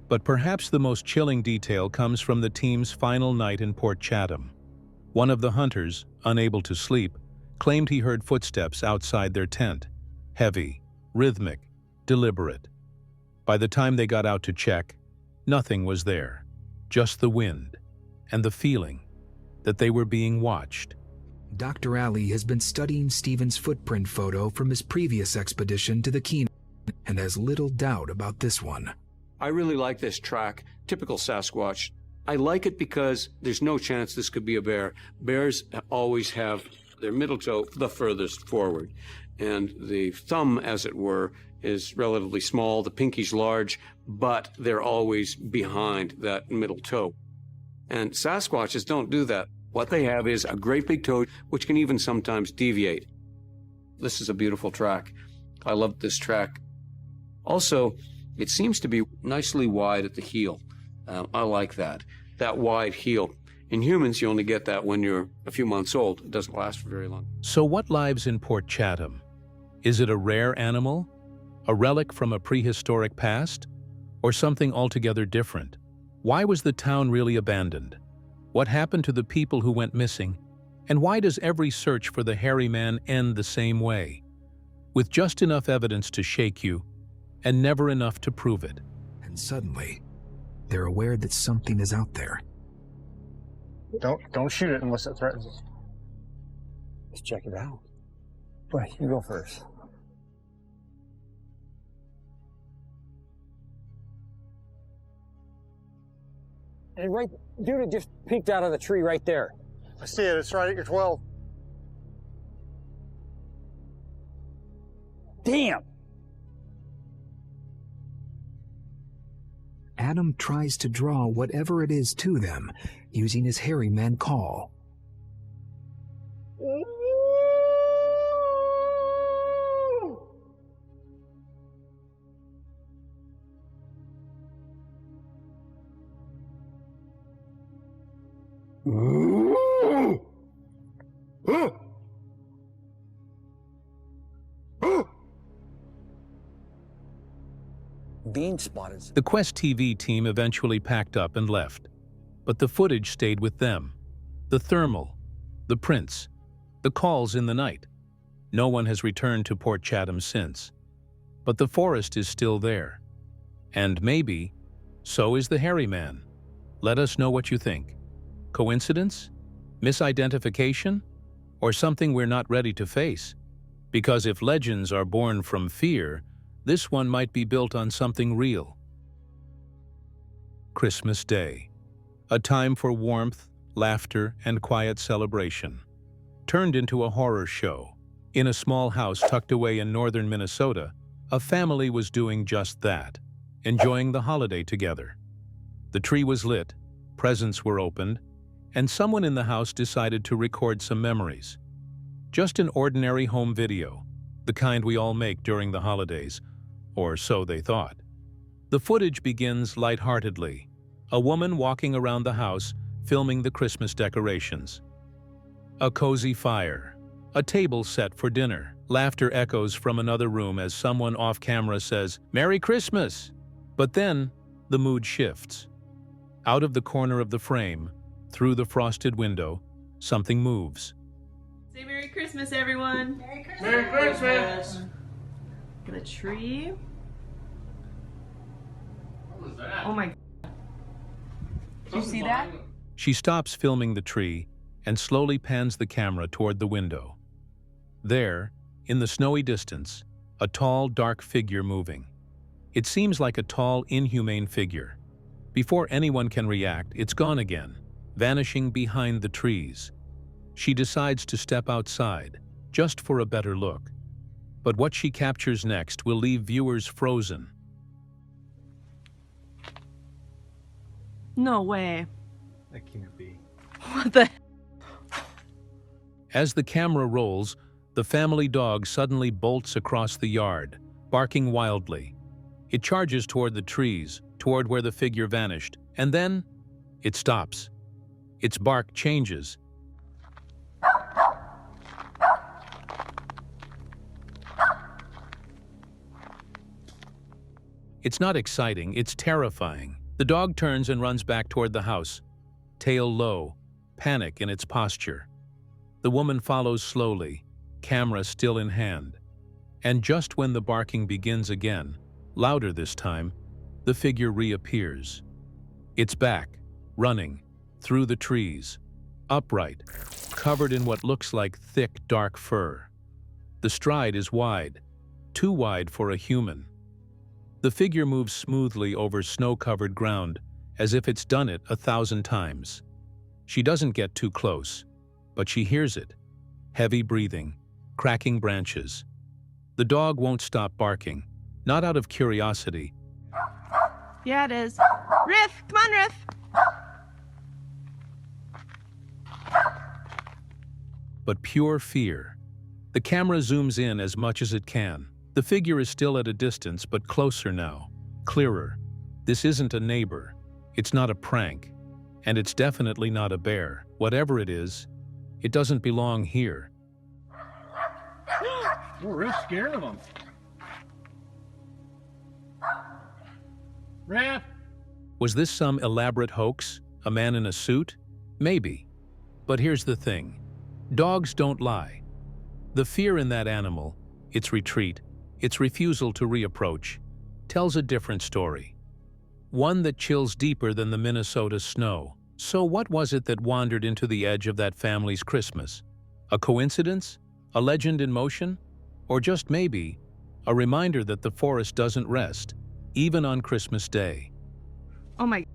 Speaker 2: But perhaps the most chilling detail comes from the team's final night in Port Chatham. One of the hunters, unable to sleep, claimed he heard footsteps outside their tent. Heavy, rhythmic, deliberate. By the time they got out to check, nothing was there. Just the wind, and the feeling that they were being watched.
Speaker 13: Dr. Ali has been studying Stephen's footprint photo from his previous expedition to the Kenai and has little doubt about this one.
Speaker 12: I really like this track, typical Sasquatch. I like it because there's no chance this could be a bear. Bears always have their middle toe the furthest forward, and the thumb, as it were, is relatively small, the pinky's large, but they're always behind that middle toe. And Sasquatches don't do that. What they have is a great big toe, which can even sometimes deviate. This is a beautiful track. I love this track. Also, it seems to be nicely wide at the heel. I like that wide heel. In humans, you only get that when you're a few months old. It doesn't last for very long.
Speaker 2: So what lives in Port Chatham? Is it a rare animal? A relic from a prehistoric past? Or something altogether different? Why was the town really abandoned? What happened to the people who went missing? And why does every search for the hairy man end the same way? With just enough evidence to shake you, and never enough to prove it.
Speaker 13: And suddenly, they're aware that something is out there.
Speaker 6: Don't shoot it unless it threatens us.
Speaker 7: Let's check it out. Wait, you go first. And right, dude, it just peeked out of the tree right there.
Speaker 6: I see it. It's right at your 12.
Speaker 7: Damn!
Speaker 13: Adam tries to draw whatever it is to them using his hairy man call.
Speaker 7: Being spotted.
Speaker 2: The Quest TV team eventually packed up and left, but the footage stayed with them. The thermal, the prints, the calls in the night. No one has returned to Port Chatham since. But the forest is still there. And maybe, so is the hairy man. Let us know what you think. Coincidence? Misidentification? Or something we're not ready to face? Because if legends are born from fear, this one might be built on something real. Christmas Day. A time for warmth, laughter, and quiet celebration. Turned into a horror show. In a small house tucked away in northern Minnesota, a family was doing just that, enjoying the holiday together. The tree was lit, presents were opened, and someone in the house decided to record some memories. Just an ordinary home video, the kind we all make during the holidays, or so they thought. The footage begins lightheartedly, a woman walking around the house filming the Christmas decorations. A cozy fire, a table set for dinner. Laughter echoes from another room as someone off camera says, "Merry Christmas!" But then, the mood shifts. Out of the corner of the frame, through the frosted window, something moves.
Speaker 14: Say Merry Christmas, everyone!
Speaker 7: Merry Christmas! Merry Christmas!
Speaker 14: The tree.
Speaker 7: What was that?
Speaker 14: Oh my God. Did you see that?
Speaker 2: She stops filming the tree and slowly pans the camera toward the window. There, in the snowy distance, a tall, dark figure moving. It seems like a tall, inhumane figure. Before anyone can react, it's gone again, vanishing behind the trees. She decides to step outside, just for a better look. But what she captures next will leave viewers frozen.
Speaker 14: No way.
Speaker 7: That can't be.
Speaker 14: What the?
Speaker 2: As the camera rolls, the family dog suddenly bolts across the yard, barking wildly. It charges toward the trees, toward where the figure vanished, and then it stops. Its bark changes. It's not exciting, it's terrifying. The dog turns and runs back toward the house, tail low, panic in its posture. The woman follows slowly, camera still in hand. And just when the barking begins again, louder this time, the figure reappears. It's back, running, through the trees, upright, covered in what looks like thick, dark fur. The stride is wide, too wide for a human. The figure moves smoothly over snow-covered ground, as if it's done it 1,000 times. She doesn't get too close, but she hears it. Heavy breathing, cracking branches. The dog won't stop barking, not out of curiosity,
Speaker 14: Yeah, it is. Riff! Come on, Riff!
Speaker 2: but pure fear. The camera zooms in as much as it can. The figure is still at a distance, but closer now, clearer. This isn't a neighbor. It's not a prank. And it's definitely not a bear. Whatever it is, it doesn't belong here.
Speaker 15: We're real scared of them. Raph!
Speaker 2: Was this some elaborate hoax? A man in a suit? Maybe. But here's the thing. Dogs don't lie. The fear in that animal, its retreat, its refusal to reapproach, tells a different story. One that chills deeper than the Minnesota snow. So what was it that wandered into the edge of that family's Christmas? A coincidence? A legend in motion? Or just maybe, a reminder that the forest doesn't rest, even on Christmas Day?
Speaker 14: Oh my.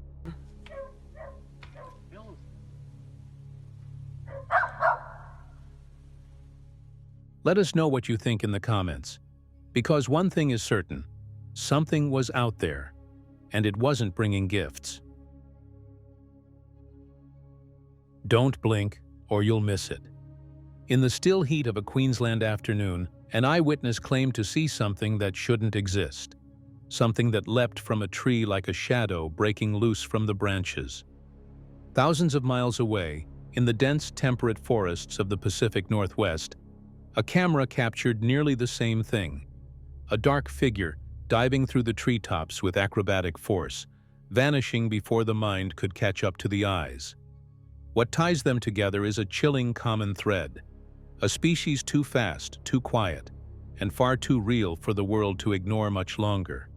Speaker 2: Let us know what you think in the comments. Because one thing is certain, something was out there, and it wasn't bringing gifts. Don't blink, or you'll miss it. In the still heat of a Queensland afternoon, an eyewitness claimed to see something that shouldn't exist. Something that leapt from a tree like a shadow breaking loose from the branches. Thousands of miles away, in the dense temperate forests of the Pacific Northwest, a camera captured nearly the same thing. A dark figure diving through the treetops with acrobatic force, vanishing before the mind could catch up to the eyes. What ties them together is a chilling common thread. A species too fast, too quiet, and far too real for the world to ignore much longer.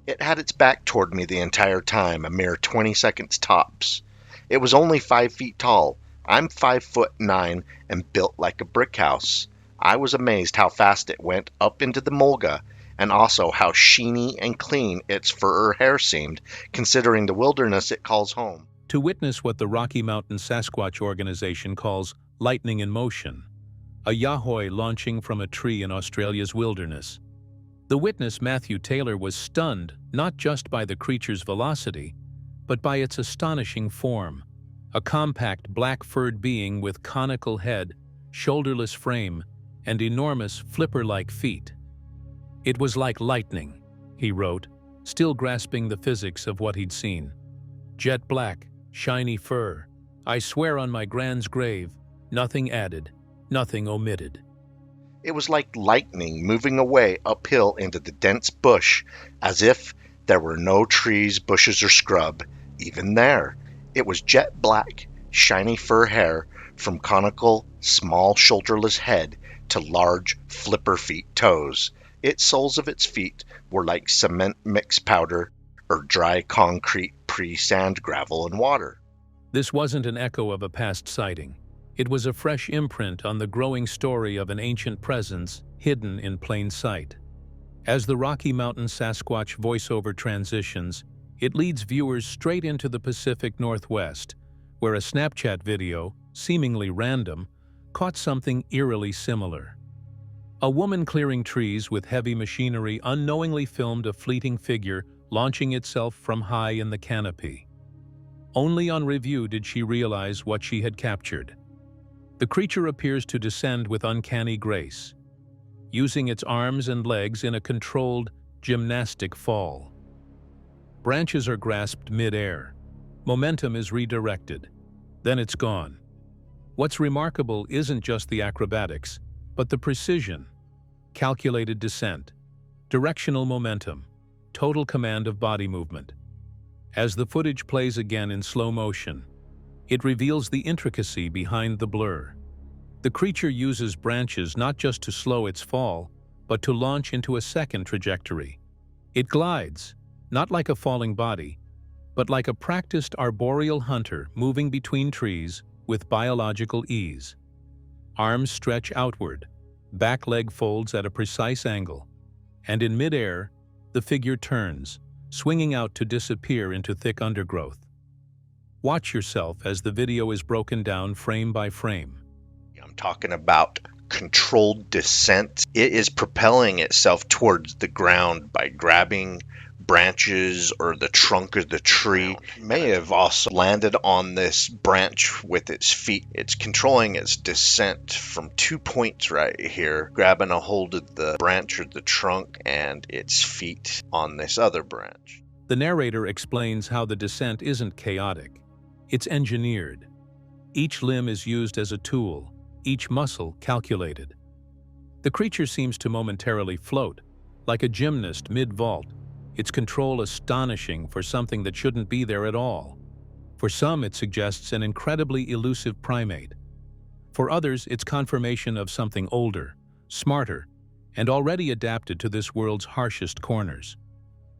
Speaker 16: It had its back toward me the entire time, a mere 20 seconds tops. It was only 5 feet tall. I'm 5'9" and built like a brick house. I was amazed how fast it went up into the mulga, and also how sheeny and clean its fur or hair seemed, considering the wilderness it calls home.
Speaker 2: To witness what the Rocky Mountain Sasquatch organization calls lightning in motion, a Yahoi launching from a tree in Australia's wilderness. The witness, Matthew Taylor, was stunned not just by the creature's velocity, but by its astonishing form, a compact black-furred being with conical head, shoulderless frame, and enormous flipper-like feet. It was like lightning, he wrote, still grasping the physics of what he'd seen. Jet black, shiny fur. I swear on my grand's grave, nothing added, nothing omitted.
Speaker 16: It was like lightning moving away uphill into the dense bush, as if there were no trees, bushes, or scrub even there. It was jet black, shiny fur hair from conical, small, shoulderless head to large, flipper-feet toes. Its soles of its feet were like cement mix powder or dry concrete pre-sand, gravel, and water.
Speaker 2: This wasn't an echo of a past sighting. It was a fresh imprint on the growing story of an ancient presence hidden in plain sight. As the Rocky Mountain Sasquatch voiceover transitions, it leads viewers straight into the Pacific Northwest, where a Snapchat video, seemingly random, caught something eerily similar. A woman clearing trees with heavy machinery unknowingly filmed a fleeting figure launching itself from high in the canopy. Only on review did she realize what she had captured. The creature appears to descend with uncanny grace, using its arms and legs in a controlled, gymnastic fall. Branches are grasped mid-air. Momentum is redirected. Then it's gone. What's remarkable isn't just the acrobatics, but the precision, calculated descent, directional momentum, total command of body movement. As the footage plays again in slow motion, it reveals the intricacy behind the blur. The creature uses branches not just to slow its fall, but to launch into a second trajectory. It glides, not like a falling body, but like a practiced arboreal hunter moving between trees with biological ease. Arms stretch outward, back leg folds at a precise angle, and in midair, the figure turns, swinging out to disappear into thick undergrowth. Watch yourself as the video is broken down frame by frame.
Speaker 16: I'm talking about controlled descent. It is propelling itself towards the ground by grabbing branches or the trunk of the tree. It may have also landed on this branch with its feet. It's controlling its descent from 2 points right here, grabbing a hold of the branch or the trunk and its feet on this other branch.
Speaker 2: The narrator explains how the descent isn't chaotic. It's engineered. Each limb is used as a tool, each muscle calculated. The creature seems to momentarily float, like a gymnast mid-vault, its control astonishing for something that shouldn't be there at all. For some, it suggests an incredibly elusive primate. For others, it's confirmation of something older, smarter, and already adapted to this world's harshest corners.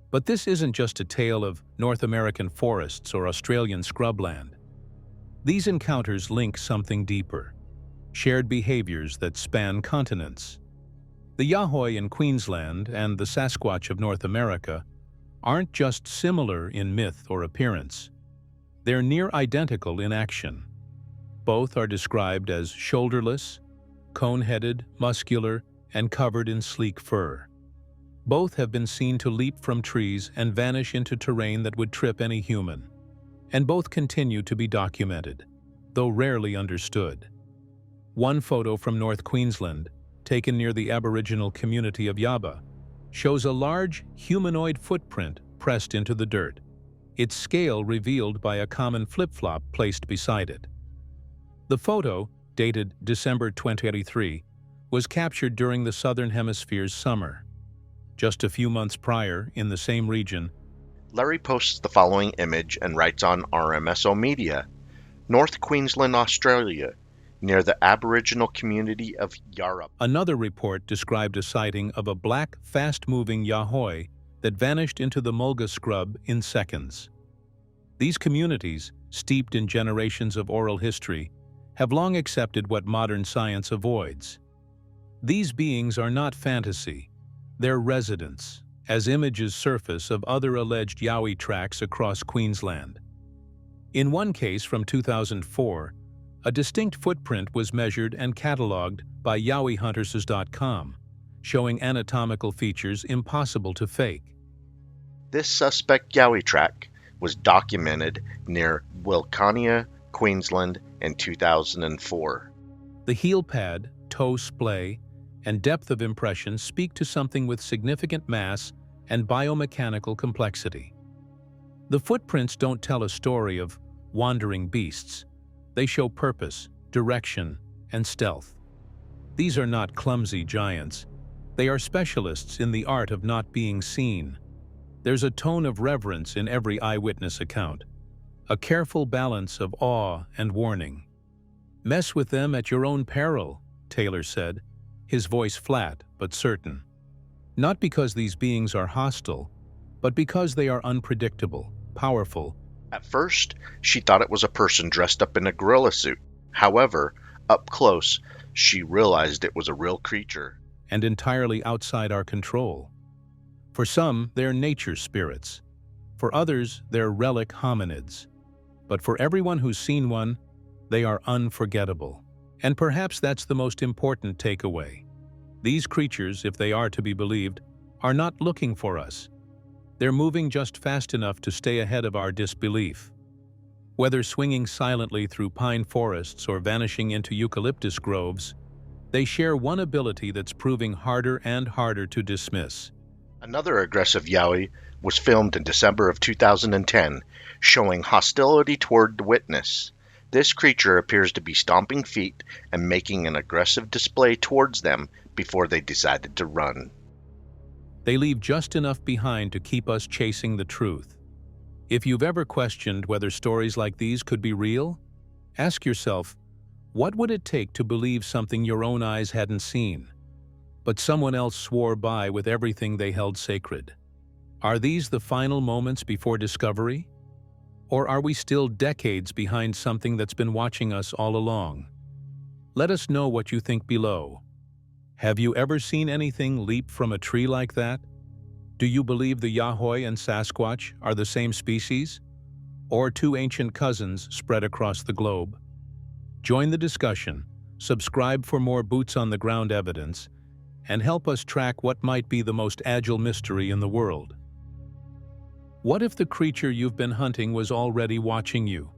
Speaker 2: But this isn't just a tale of North American forests or Australian scrubland. These encounters link something deeper, shared behaviors that span continents. The Yahoi in Queensland and the Sasquatch of North America aren't just similar in myth or appearance. They're near identical in action. Both are described as shoulderless, cone-headed, muscular, and covered in sleek fur. Both have been seen to leap from trees and vanish into terrain that would trip any human. And both continue to be documented, though rarely understood. One photo from North Queensland, taken near the Aboriginal community of Yaba, shows a large humanoid footprint pressed into the dirt, its scale revealed by a common flip-flop placed beside it. The photo, dated December 2023, was captured during the Southern Hemisphere's summer. Just a few months prior, in the same region,
Speaker 16: Larry posts the following image and writes on RMSO Media, North Queensland, Australia, near the Aboriginal community of Yarra.
Speaker 2: Another report described a sighting of a black, fast-moving Yahoi that vanished into the mulga scrub in seconds. These communities, steeped in generations of oral history, have long accepted what modern science avoids. These beings are not fantasy, they're residents, as images surface of other alleged Yowie tracks across Queensland. In one case from 2004, a distinct footprint was measured and catalogued by YowieHunters.com, showing anatomical features impossible to fake.
Speaker 16: This suspect Yowie track was documented near Wilcannia, Queensland in 2004.
Speaker 2: The heel pad, toe splay, and depth of impression speak to something with significant mass and biomechanical complexity. The footprints don't tell a story of wandering beasts. They show purpose, direction, and stealth. These are not clumsy giants. They are specialists in the art of not being seen. There's a tone of reverence in every eyewitness account, a careful balance of awe and warning. "Mess with them at your own peril," Taylor said, his voice flat but certain. Not because these beings are hostile, but because they are unpredictable, powerful.
Speaker 16: At first, she thought it was a person dressed up in a gorilla suit. However, up close, she realized it was a real creature.
Speaker 2: And entirely outside our control. For some, they're nature spirits. For others, they're relic hominids. But for everyone who's seen one, they are unforgettable. And perhaps that's the most important takeaway. These creatures, if they are to be believed, are not looking for us. They're moving just fast enough to stay ahead of our disbelief. Whether swinging silently through pine forests or vanishing into eucalyptus groves, they share one ability that's proving harder and harder to dismiss.
Speaker 16: Another aggressive yowie was filmed in December of 2010, showing hostility toward the witness. This creature appears to be stomping feet and making an aggressive display towards them before they decided to run.
Speaker 2: They leave just enough behind to keep us chasing the truth. If you've ever questioned whether stories like these could be real, ask yourself, what would it take to believe something your own eyes hadn't seen, but someone else swore by with everything they held sacred? Are these the final moments before discovery? Or are we still decades behind something that's been watching us all along? Let us know what you think below. Have you ever seen anything leap from a tree like that? Do you believe the Yahweh and Sasquatch are the same species? Or two ancient cousins spread across the globe? Join the discussion, subscribe for more boots-on-the-ground evidence, and help us track what might be the most agile mystery in the world. What if the creature you've been hunting was already watching you,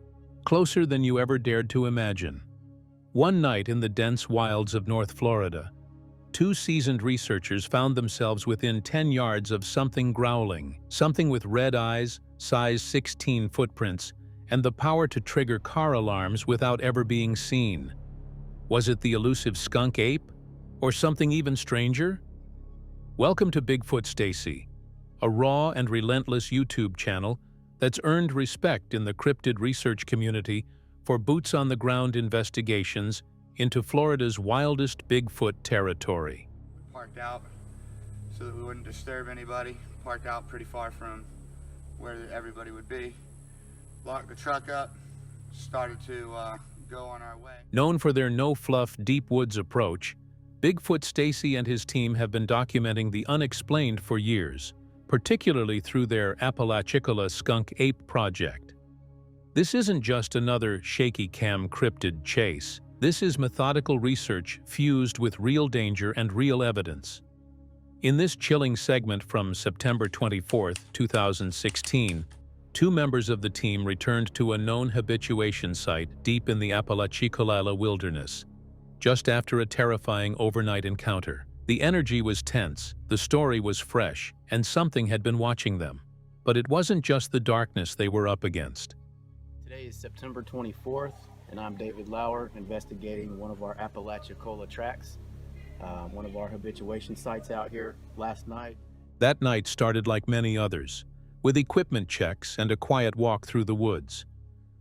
Speaker 2: closer than you ever dared to imagine? One night in the dense wilds of North Florida, two seasoned researchers found themselves within 10 yards of something growling, something with red eyes, size 16 footprints, and the power to trigger car alarms without ever being seen. Was it the elusive skunk ape? Or something even stranger? Welcome to Bigfoot Stacy, a raw and relentless YouTube channel that's earned respect in the cryptid research community for boots-on-the-ground investigations into Florida's wildest Bigfoot territory.
Speaker 15: Parked out so that we wouldn't disturb anybody. Parked out pretty far from where everybody would be. Locked the truck up, started to go on our way.
Speaker 2: Known for their no-fluff, deep woods approach, Bigfoot Stacy and his team have been documenting the unexplained for years, particularly through their Apalachicola skunk ape project. This isn't just another shaky cam cryptid chase. This is methodical research fused with real danger and real evidence. In this chilling segment from September 24, 2016, two members of the team returned to a known habituation site deep in the Apalachicola wilderness, just after a terrifying overnight encounter. The energy was tense, the story was fresh, and something had been watching them. But it wasn't just the darkness they were up against.
Speaker 17: Today is September 24th, and I'm David Lauer, investigating one of our Apalachicola tracks, one of our habituation sites out here last night.
Speaker 2: That night started like many others, with equipment checks and a quiet walk through the woods.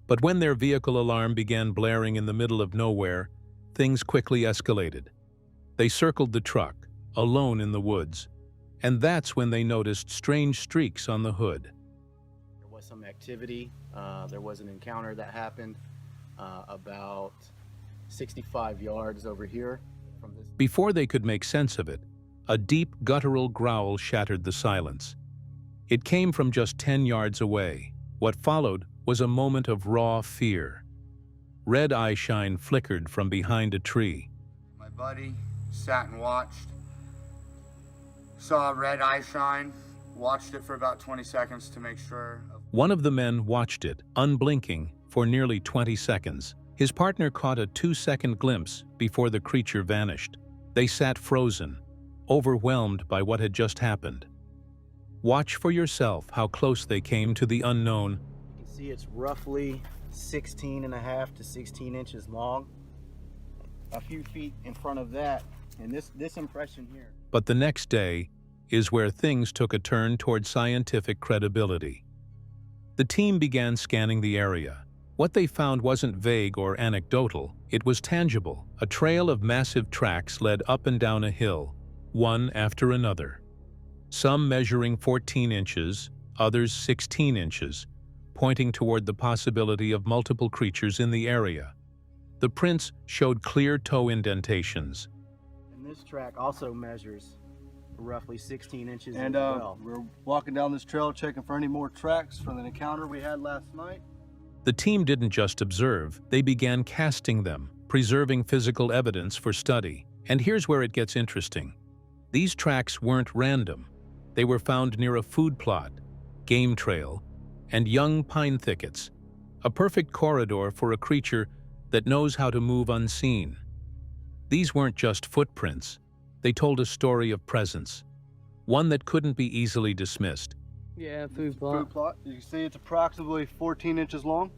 Speaker 2: But when their vehicle alarm began blaring in the middle of nowhere, things quickly escalated. They circled the truck, alone in the woods, and that's when they noticed strange streaks on the hood.
Speaker 17: There was some activity. There was an encounter that happened about 65 yards over here from this.
Speaker 2: Before they could make sense of it, a deep guttural growl shattered the silence. It came from just 10 yards away. What followed was a moment of raw fear. Red eye shine flickered from behind a tree.
Speaker 15: My buddy sat and watched, saw a red eye shine, watched it for about 20 seconds to make sure.
Speaker 2: One of the men watched it, unblinking, for nearly 20 seconds. His partner caught a 2-second glimpse before the creature vanished. They sat frozen, overwhelmed by what had just happened. Watch for yourself how close they came to the unknown.
Speaker 17: You can see it's roughly 16.5 to 16 inches long. A few feet in front of that, and this impression here.
Speaker 2: But the next day is where things took a turn toward scientific credibility. The team began scanning the area. What they found wasn't vague or anecdotal, it was tangible. A trail of massive tracks led up and down a hill, one after another. Some measuring 14 inches, others 16 inches, pointing toward the possibility of multiple creatures in the area. The prints showed clear toe indentations.
Speaker 17: And this track also measures roughly 16 inches
Speaker 18: and
Speaker 17: as well.
Speaker 18: We're walking down this trail checking for any more tracks from the encounter we had last night.
Speaker 2: The team didn't just observe, they began casting them, preserving physical evidence for study. And here's where it gets interesting. These tracks weren't random. They were found near a food plot, game trail, and young pine thickets, a perfect corridor for a creature that knows how to move unseen. These weren't just footprints. They told a story of presence, one that couldn't be easily dismissed.
Speaker 18: Yeah, food plot. Food plot. You can see it's approximately 14 inches long.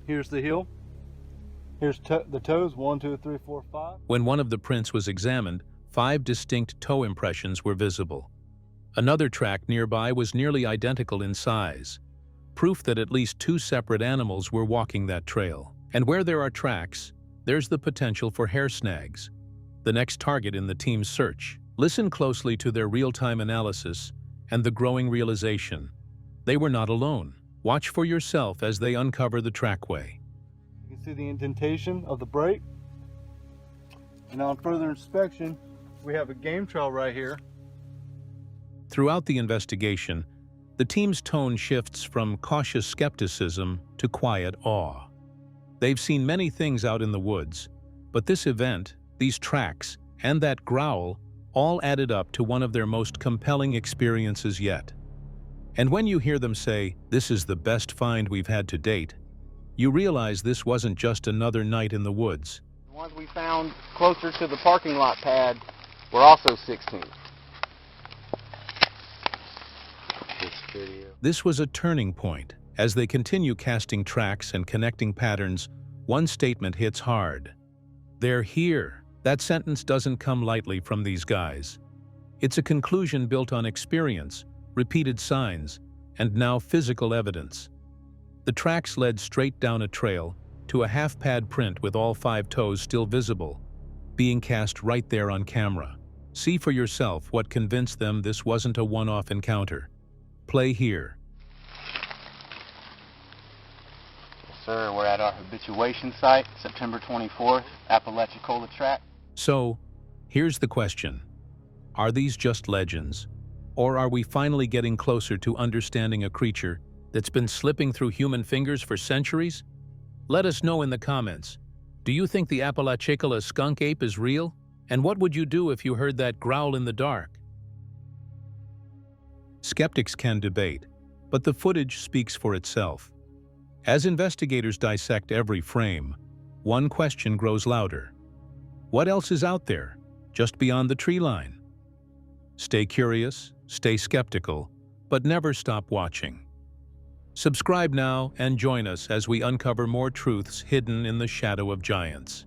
Speaker 18: Here's the heel. Here's the toes, 1, 2, 3, 4, 5.
Speaker 2: When one of the prints was examined, 5 distinct toe impressions were visible. Another track nearby was nearly identical in size, proof that at least 2 separate animals were walking that trail. And where there are tracks, there's the potential for hair snags, the next target in the team's search. Listen closely to their real-time analysis and the growing realization they were not alone. Watch for yourself as they uncover the trackway.
Speaker 18: You can see the indentation of the brake. And on further inspection, we have a game trail right here.
Speaker 2: Throughout the investigation, the team's tone shifts from cautious skepticism to quiet awe. They've seen many things out in the woods, but this event, these tracks, and that growl all added up to one of their most compelling experiences yet. And when you hear them say, "This is the best find we've had to date," you realize this wasn't just another night in the woods.
Speaker 17: The ones we found closer to the parking lot pad were also 16.
Speaker 2: This was a turning point. As they continue casting tracks and connecting patterns, one statement hits hard. They're here. That sentence doesn't come lightly from these guys. It's a conclusion built on experience, repeated signs, and now physical evidence. The tracks led straight down a trail to a half-pad print with all 5 toes still visible, being cast right there on camera. See for yourself what convinced them this wasn't a one-off encounter. Play here.
Speaker 17: Yes, sir. We're at our habituation site, September 24th, Apalachicola Track.
Speaker 2: So, here's the question. Are these just legends? Or are we finally getting closer to understanding a creature that's been slipping through human fingers for centuries? Let us know in the comments. Do you think the Apalachicola skunk ape is real? And what would you do if you heard that growl in the dark? Skeptics can debate, but the footage speaks for itself. As investigators dissect every frame, one question grows louder. What else is out there, just beyond the tree line? Stay curious, stay skeptical, but never stop watching. Subscribe now and join us as we uncover more truths hidden in the shadow of giants.